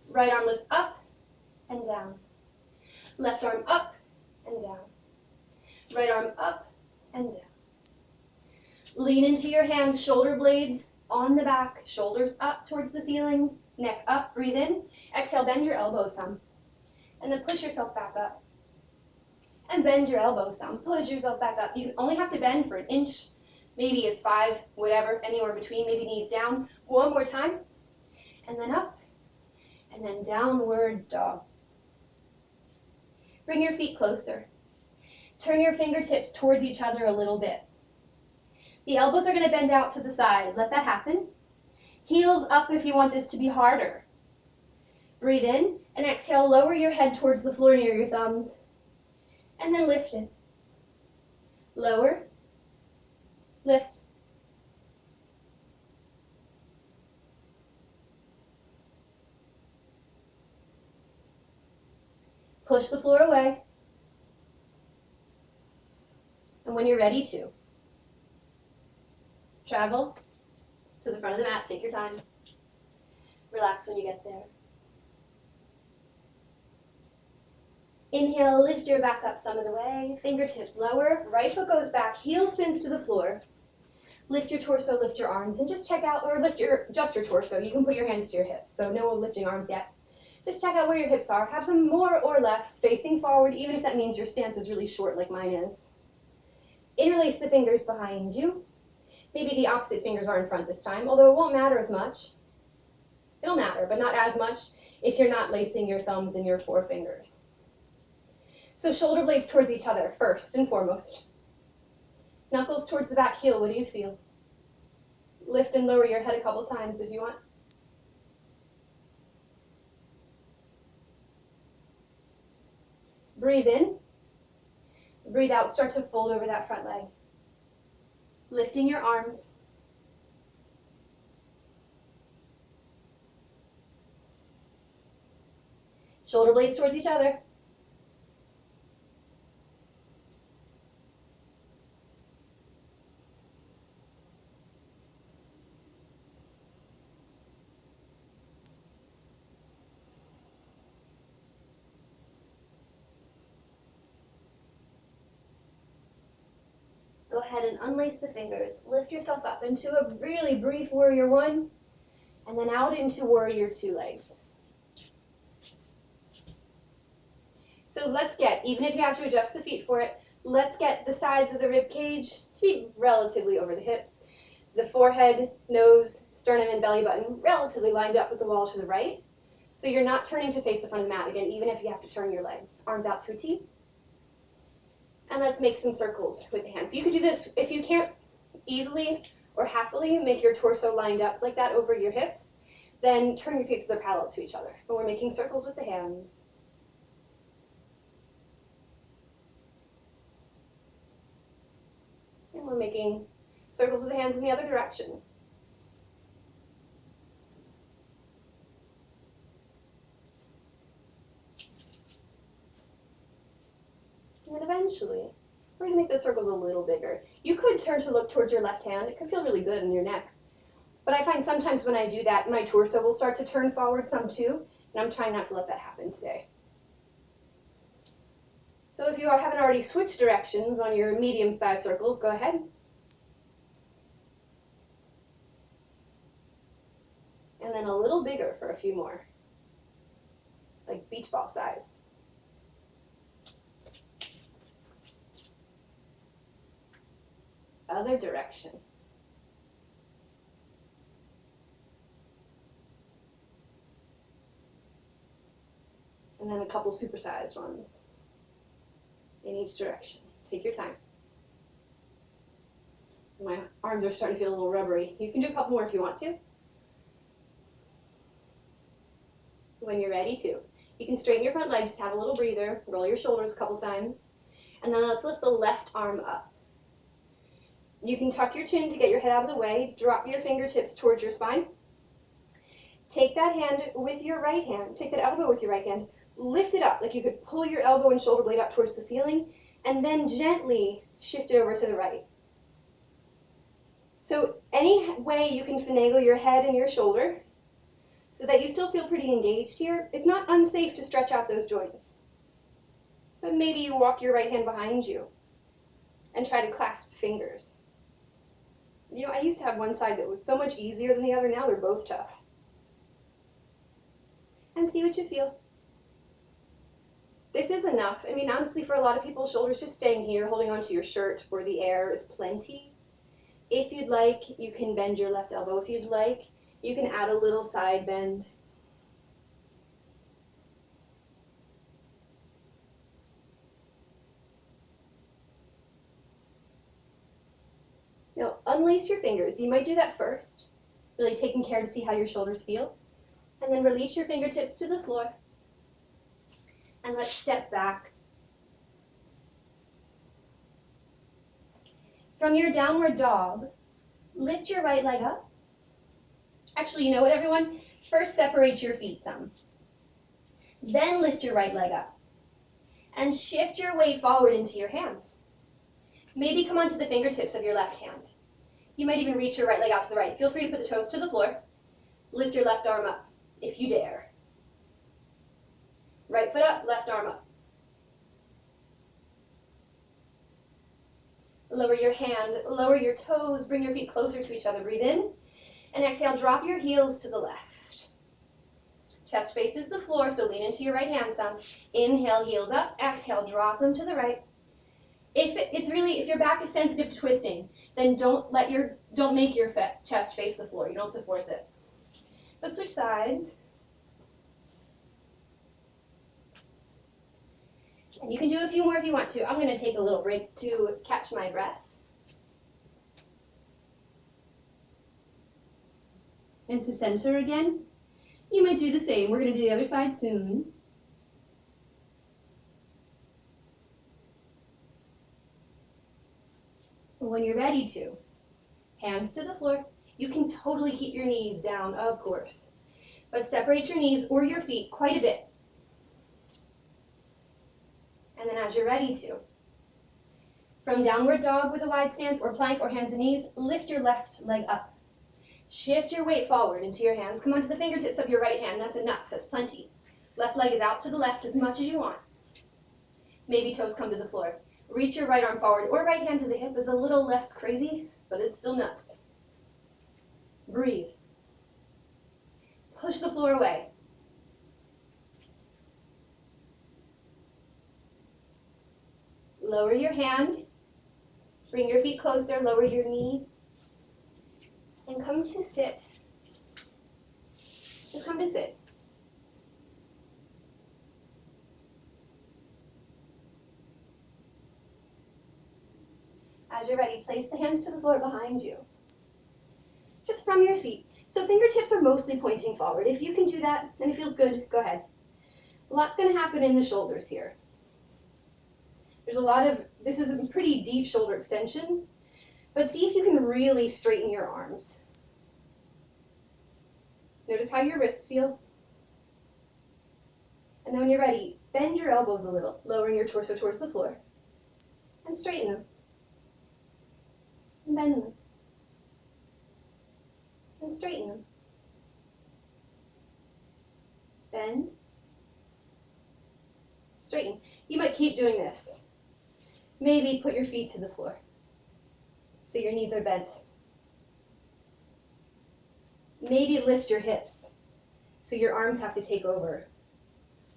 Right arm lifts up and down. Left arm up and down. Right arm up and down. Lean into your hands, shoulder blades on the back, shoulders up towards the ceiling, neck up, breathe in. Exhale, bend your elbows some. And then push yourself back up. And bend your elbows some. Push yourself back up. You only have to bend for an inch, maybe it's 5, whatever, anywhere between, maybe knees down. One more time. And then up. And then downward dog. Bring your feet closer. Turn your fingertips towards each other a little bit. The elbows are going to bend out to the side. Let that happen. Heels up if you want this to be harder. Breathe in and exhale. Lower your head towards the floor near your thumbs. And then lift it. Lower. Lift. Push the floor away. And when you're ready to, travel to the front of the mat. Take your time. Relax when you get there. Inhale, lift your back up some of the way. Fingertips lower. Right foot goes back. Heel spins to the floor. Lift your torso, lift your arms, and just check out, or just your torso. You can put your hands to your hips, so no lifting arms yet. Just check out where your hips are. Have them more or less facing forward, even if that means your stance is really short like mine is. Interlace the fingers behind you. Maybe the opposite fingers are in front this time, although it won't matter as much. It'll matter, but not as much if you're not lacing your thumbs and your forefingers. So shoulder blades towards each other, first and foremost. Knuckles towards the back heel, what do you feel? Lift and lower your head a couple times if you want. Breathe in. Breathe out, start to fold over that front leg. Lifting your arms. Shoulder blades towards each other. Go ahead and unlace the fingers. Lift yourself up into a really brief warrior one, and then out into warrior two legs. So let's get, even if you have to adjust the feet for it, let's get the sides of the rib cage to be relatively over the hips. The forehead, nose, sternum, and belly button relatively lined up with the wall to the right. So you're not turning to face the front of the mat, again, even if you have to turn your legs. Arms out to a T. And let's make some circles with the hands. So you could do this if you can't easily or happily make your torso lined up like that over your hips, then turn your feet so they're parallel to each other. But we're making circles with the hands. And we're making circles with the hands in the other direction. And then eventually, we're going to make the circles a little bigger. You could turn to look towards your left hand. It could feel really good in your neck. But I find sometimes when I do that, my torso will start to turn forward some too, and I'm trying not to let that happen today. So if you haven't already switched directions on your medium-sized circles, go ahead. And then a little bigger for a few more, like beach ball size. Other direction. And then a couple supersized ones in each direction. Take your time. My arms are starting to feel a little rubbery. You can do a couple more if you want to. When you're ready to. You can straighten your front leg, just have a little breather, roll your shoulders a couple times, and then let's lift the left arm up. You can tuck your chin to get your head out of the way, drop your fingertips towards your spine. Take that hand with your right hand, take that elbow with your right hand, lift it up like you could pull your elbow and shoulder blade up towards the ceiling, and then gently shift it over to the right. So any way you can finagle your head and your shoulder so that you still feel pretty engaged here. It's not unsafe to stretch out those joints. But maybe you walk your right hand behind you and try to clasp fingers. You know, I used to have one side that was so much easier than the other. Now they're both tough. And see what you feel. This is enough. I mean, honestly, for a lot of people, shoulders just staying here, holding onto your shirt where the air is plenty. If you'd like, you can bend your left elbow. If you'd like, you can add a little side bend. Now, unlace your fingers. You might do that first, really taking care to see how your shoulders feel. And then release your fingertips to the floor. And let's step back. From your downward dog, lift your right leg up. Actually, you know what, everyone? First, separate your feet some. Then lift your right leg up. And shift your weight forward into your hands. Maybe come onto the fingertips of your left hand. You might even reach your right leg out to the right. Feel free to put the toes to the floor. Lift your left arm up, if you dare. Right foot up, left arm up. Lower your hand, lower your toes, bring your feet closer to each other. Breathe in, and exhale, drop your heels to the left. Chest faces the floor, so lean into your right hand some. Inhale, heels up. Exhale, drop them to the right. If your back is sensitive to twisting, then don't make your chest face the floor. You don't have to force it. Let's switch sides. And you can do a few more if you want to. I'm going to take a little break to catch my breath. And to center again, you might do the same. We're going to do the other side soon. When you're ready to, hands to the floor. You can totally keep your knees down, of course, but separate your knees or your feet quite a bit. And then as you're ready to, from downward dog with a wide stance or plank or hands and knees, lift your left leg up. Shift your weight forward into your hands. Come onto the fingertips of your right hand. That's enough. That's plenty. Left leg is out to the left as much as you want. Maybe toes come to the floor. Reach your right arm forward or right hand to the hip is a little less crazy, but it's still nuts. Breathe. Push the floor away. Lower your hand. Bring your feet closer. Lower your knees. And come to sit. Just come to sit. As you're ready, place the hands to the floor behind you. Just from your seat. So fingertips are mostly pointing forward. If you can do that and it feels good, go ahead. A lot's going to happen in the shoulders here. This is a pretty deep shoulder extension, but see if you can really straighten your arms. Notice how your wrists feel. And then when you're ready, bend your elbows a little, lowering your torso towards the floor, and straighten them. And bend them. And straighten them. Bend. Straighten. You might keep doing this. Maybe put your feet to the floor so your knees are bent. Maybe lift your hips so your arms have to take over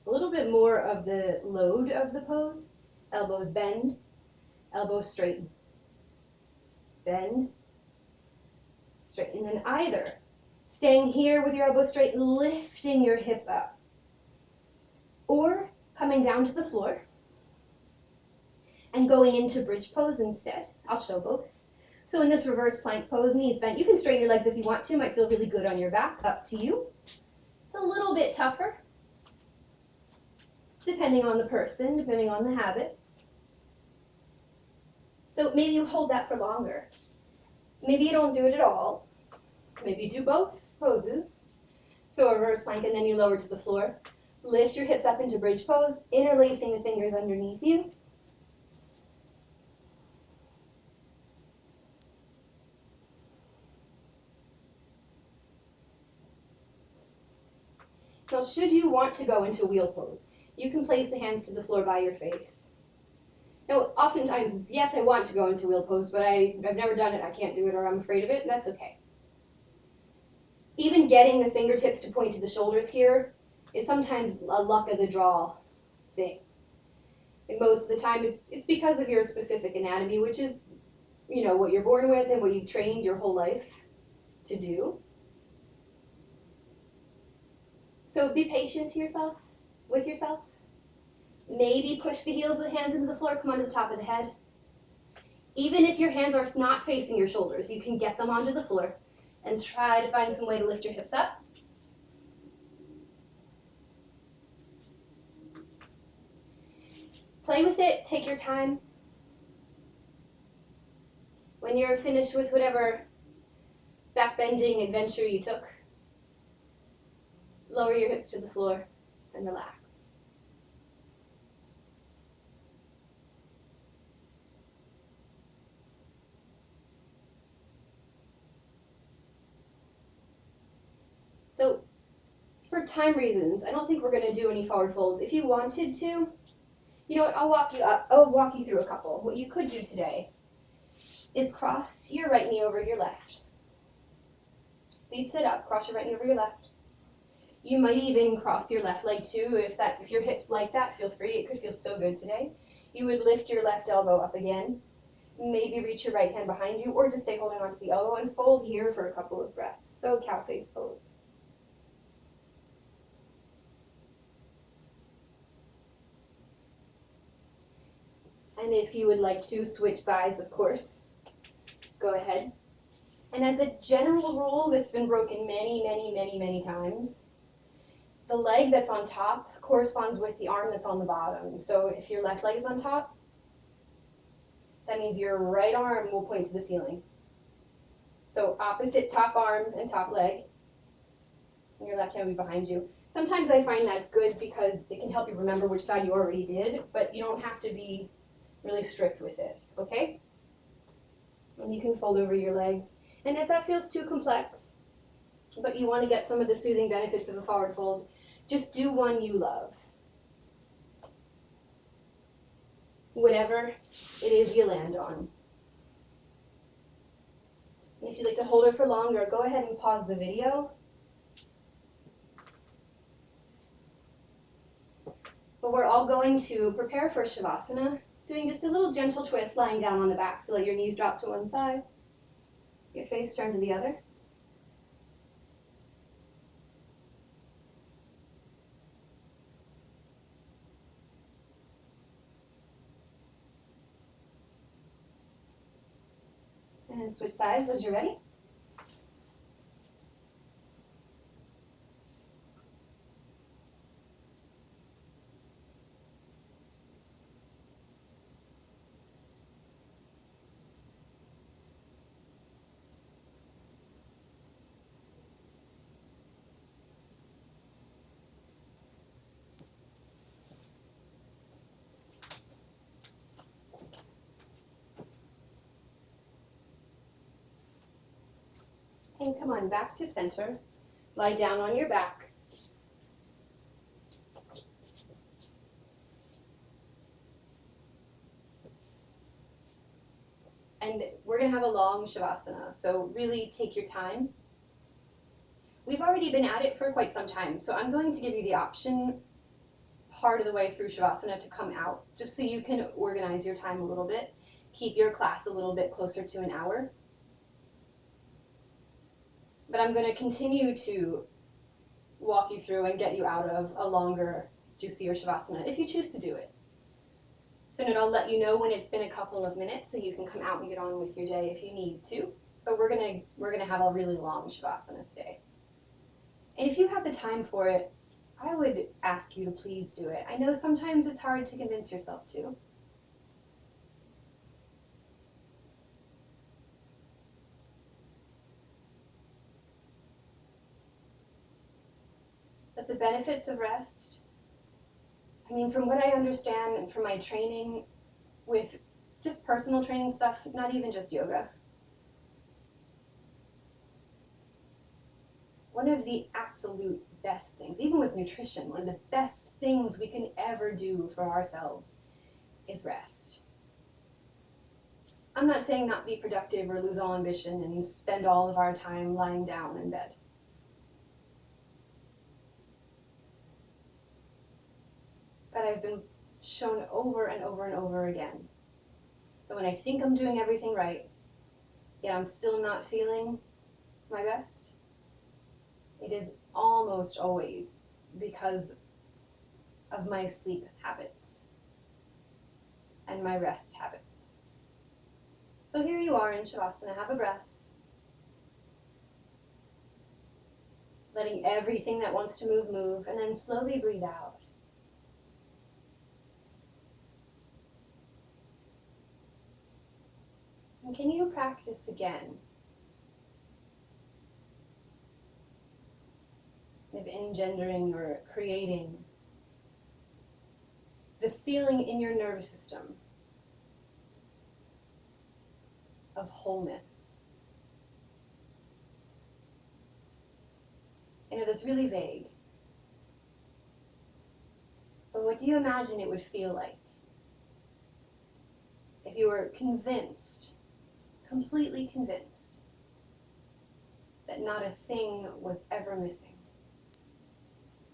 a little bit more of the load of the pose. Elbows bend, elbows straighten. Bend, straighten. And then either staying here with your elbows straight, lifting your hips up, or coming down to the floor and going into bridge pose instead. I'll show both. So in this reverse plank pose, knees bent. You can straighten your legs if you want to. Might feel really good on your back. Up to you. It's a little bit tougher, depending on the person, depending on the habits. So maybe you hold that for longer. Maybe you don't do it at all. Maybe you do both poses. So a reverse plank and then you lower to the floor. Lift your hips up into bridge pose, interlacing the fingers underneath you. Now, should you want to go into wheel pose, you can place the hands to the floor by your face. Now, oftentimes it's, yes, I want to go into wheel pose, but I've never done it, I can't do it, or I'm afraid of it, and that's okay. Even getting the fingertips to point to the shoulders here is sometimes a luck of the draw thing. And most of the time it's because of your specific anatomy, which is, you know, what you're born with and what you've trained your whole life to do. So be patient with yourself. Maybe push the heels of the hands into the floor, come onto the top of the head. Even if your hands are not facing your shoulders, you can get them onto the floor and try to find some way to lift your hips up. Play with it, take your time. When you're finished with whatever back-bending adventure you took, lower your hips to the floor and relax. time reasons, I don't think we're going to do any forward folds. If you wanted to, you know what, I'll walk you through a couple. What you could do today is cross your right knee over your left. So you'd sit up, cross your right knee over your left. You might even cross your left leg too. If your hips like that, feel free. It could feel so good today. You would lift your left elbow up again. Maybe reach your right hand behind you, or just stay holding onto the elbow and fold here for a couple of breaths. So cow face pose. And if you would like to switch sides, of course, go ahead. And as a general rule that's been broken many, many, many, many times, the leg that's on top corresponds with the arm that's on the bottom. So if your left leg is on top, that means your right arm will point to the ceiling. So opposite top arm and top leg, and your left hand will be behind you. Sometimes I find that's good because it can help you remember which side you already did, but you don't have to be really strict with it, okay? And you can fold over your legs. And if that feels too complex, but you want to get some of the soothing benefits of a forward fold, just do one you love. Whatever it is you land on. And if you'd like to hold it for longer, go ahead and pause the video. But we're all going to prepare for Shavasana, doing just a little gentle twist, lying down on the back so that your knees drop to one side, your face turned to the other. And switch sides as you're ready. And come on back to center. Lie down on your back. And we're going to have a long Shavasana, so really take your time. We've already been at it for quite some time, so I'm going to give you the option part of the way through Shavasana to come out, just so you can organize your time a little bit, keep your class a little bit closer to an hour. But I'm going to continue to walk you through and get you out of a longer, juicier Shavasana if you choose to do it. So then I'll let you know when it's been a couple of minutes so you can come out and get on with your day if you need to. But we're gonna have a really long Shavasana today. And if you have the time for it, I would ask you to please do it. I know sometimes it's hard to convince yourself to. But the benefits of rest, I mean, from what I understand and from my training with just personal training stuff, not even just yoga, one of the absolute best things, even with nutrition, one of the best things we can ever do for ourselves is rest. I'm not saying not be productive or lose all ambition and spend all of our time lying down in bed. But I've been shown over and over and over again that when I think I'm doing everything right, yet I'm still not feeling my best, it is almost always because of my sleep habits and my rest habits. So here you are in Shavasana, have a breath. Letting everything that wants to move, move, and then slowly breathe out. And can you practice again of engendering or creating the feeling in your nervous system of wholeness? I know that's really vague, But what do you imagine it would feel like if you were convinced, completely convinced, that not a thing was ever missing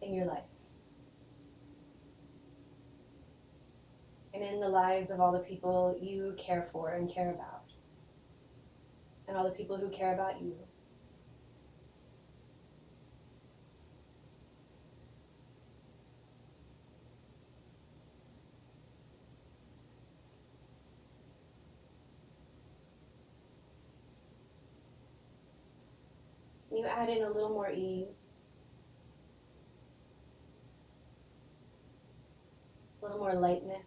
in your life and in the lives of all the people you care for and care about, and all the people who care about you? And you add in a little more ease, a little more lightness.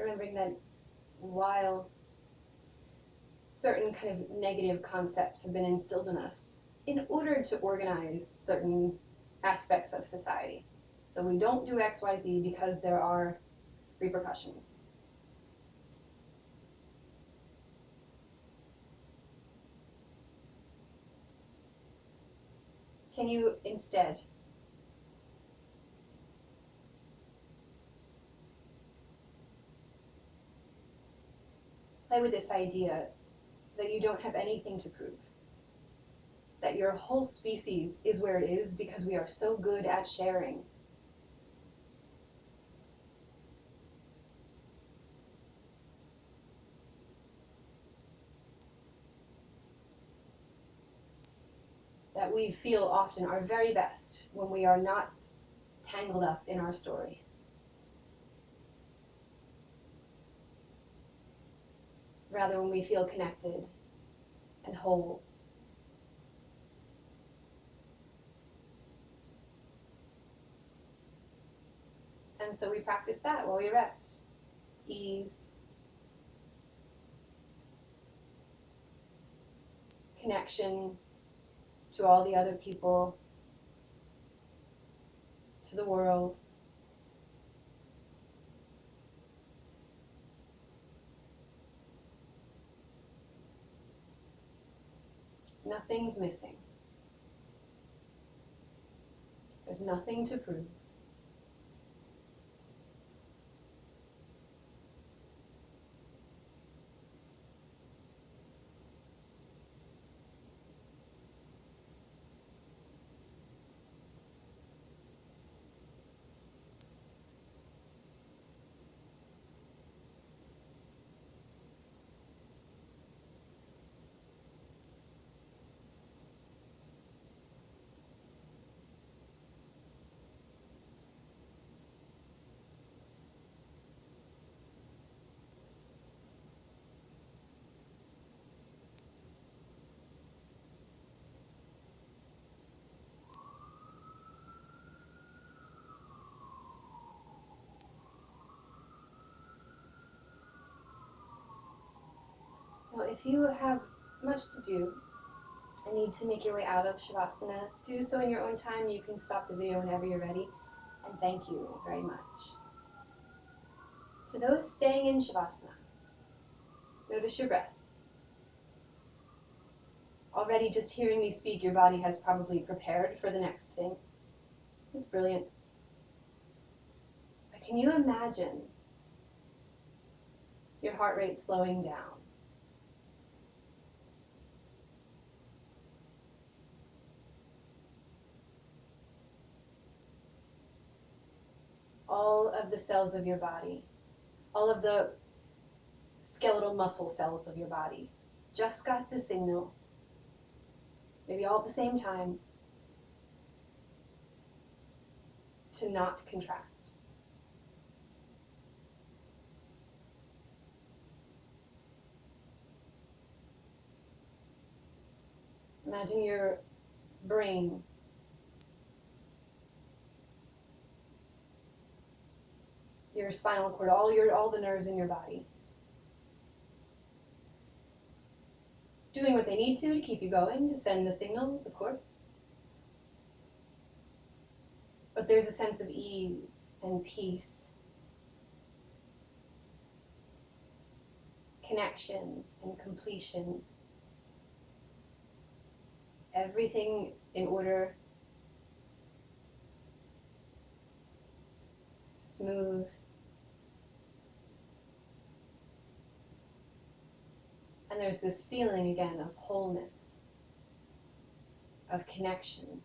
Remembering that while certain kind of negative concepts have been instilled in us in order to organize certain aspects of society. So we don't do XYZ because there are repercussions. Can you instead play with this idea that you don't have anything to prove? That your whole species is where it is because we are so good at sharing. That we feel often our very best when we are not tangled up in our story. Rather, when we feel connected and whole. And so we practice that while we rest. Ease, connection to all the other people, to the world. Nothing's missing. There's nothing to prove. Now, if you have much to do and need to make your way out of Shavasana, do so in your own time. You can stop the video whenever you're ready. And thank you very much. To those staying in Shavasana, notice your breath. Already just hearing me speak, your body has probably prepared for the next thing. It's brilliant. But can you imagine your heart rate slowing down? All of the cells of your body, all of the skeletal muscle cells of your body just got the signal, maybe all at the same time, to not contract. Imagine your brain, your spinal cord, all the nerves in your body, doing what they need to keep you going, to send the signals, of course. But there's a sense of ease and peace, connection and completion. Everything in order, smooth. And there's this feeling again of wholeness, of connection.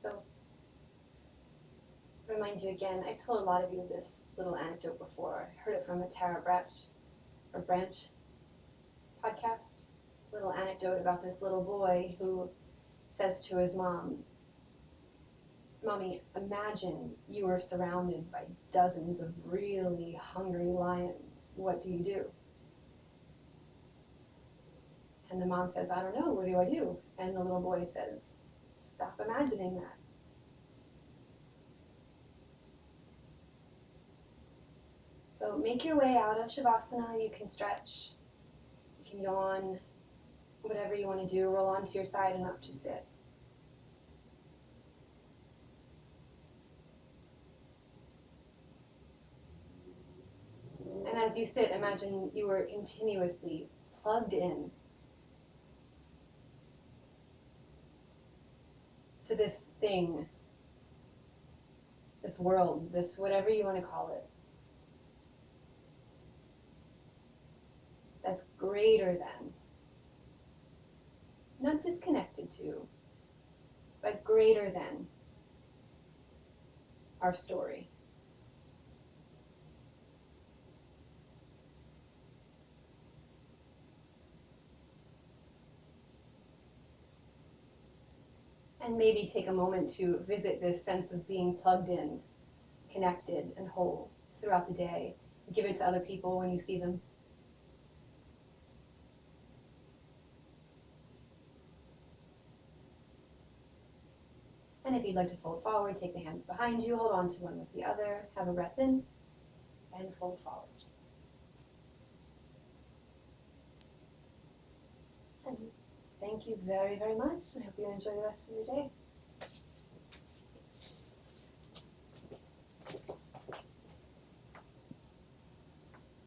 So, remind you again, I've told a lot of you this little anecdote before. I heard it from a Tara Branch podcast. Little anecdote about this little boy who says to his mom, "Mommy, imagine you are surrounded by dozens of really hungry lions. What do you do?" And the mom says, "I don't know, what do I do?" And the little boy says, "Stop imagining that." So make your way out of Shavasana. You can stretch, you can yawn, whatever you want to do. Roll onto your side and up to sit. And as you sit, imagine you are continuously plugged in to this thing, this world, this whatever you want to call it, that's greater than, not disconnected to, but greater than our story. And maybe take a moment to visit this sense of being plugged in, connected, and whole throughout the day. Give it to other people when you see them. And if you'd like to fold forward, take the hands behind you, hold on to one with the other, have a breath in, and fold forward. And thank you very, very much. I hope you enjoy the rest of your day.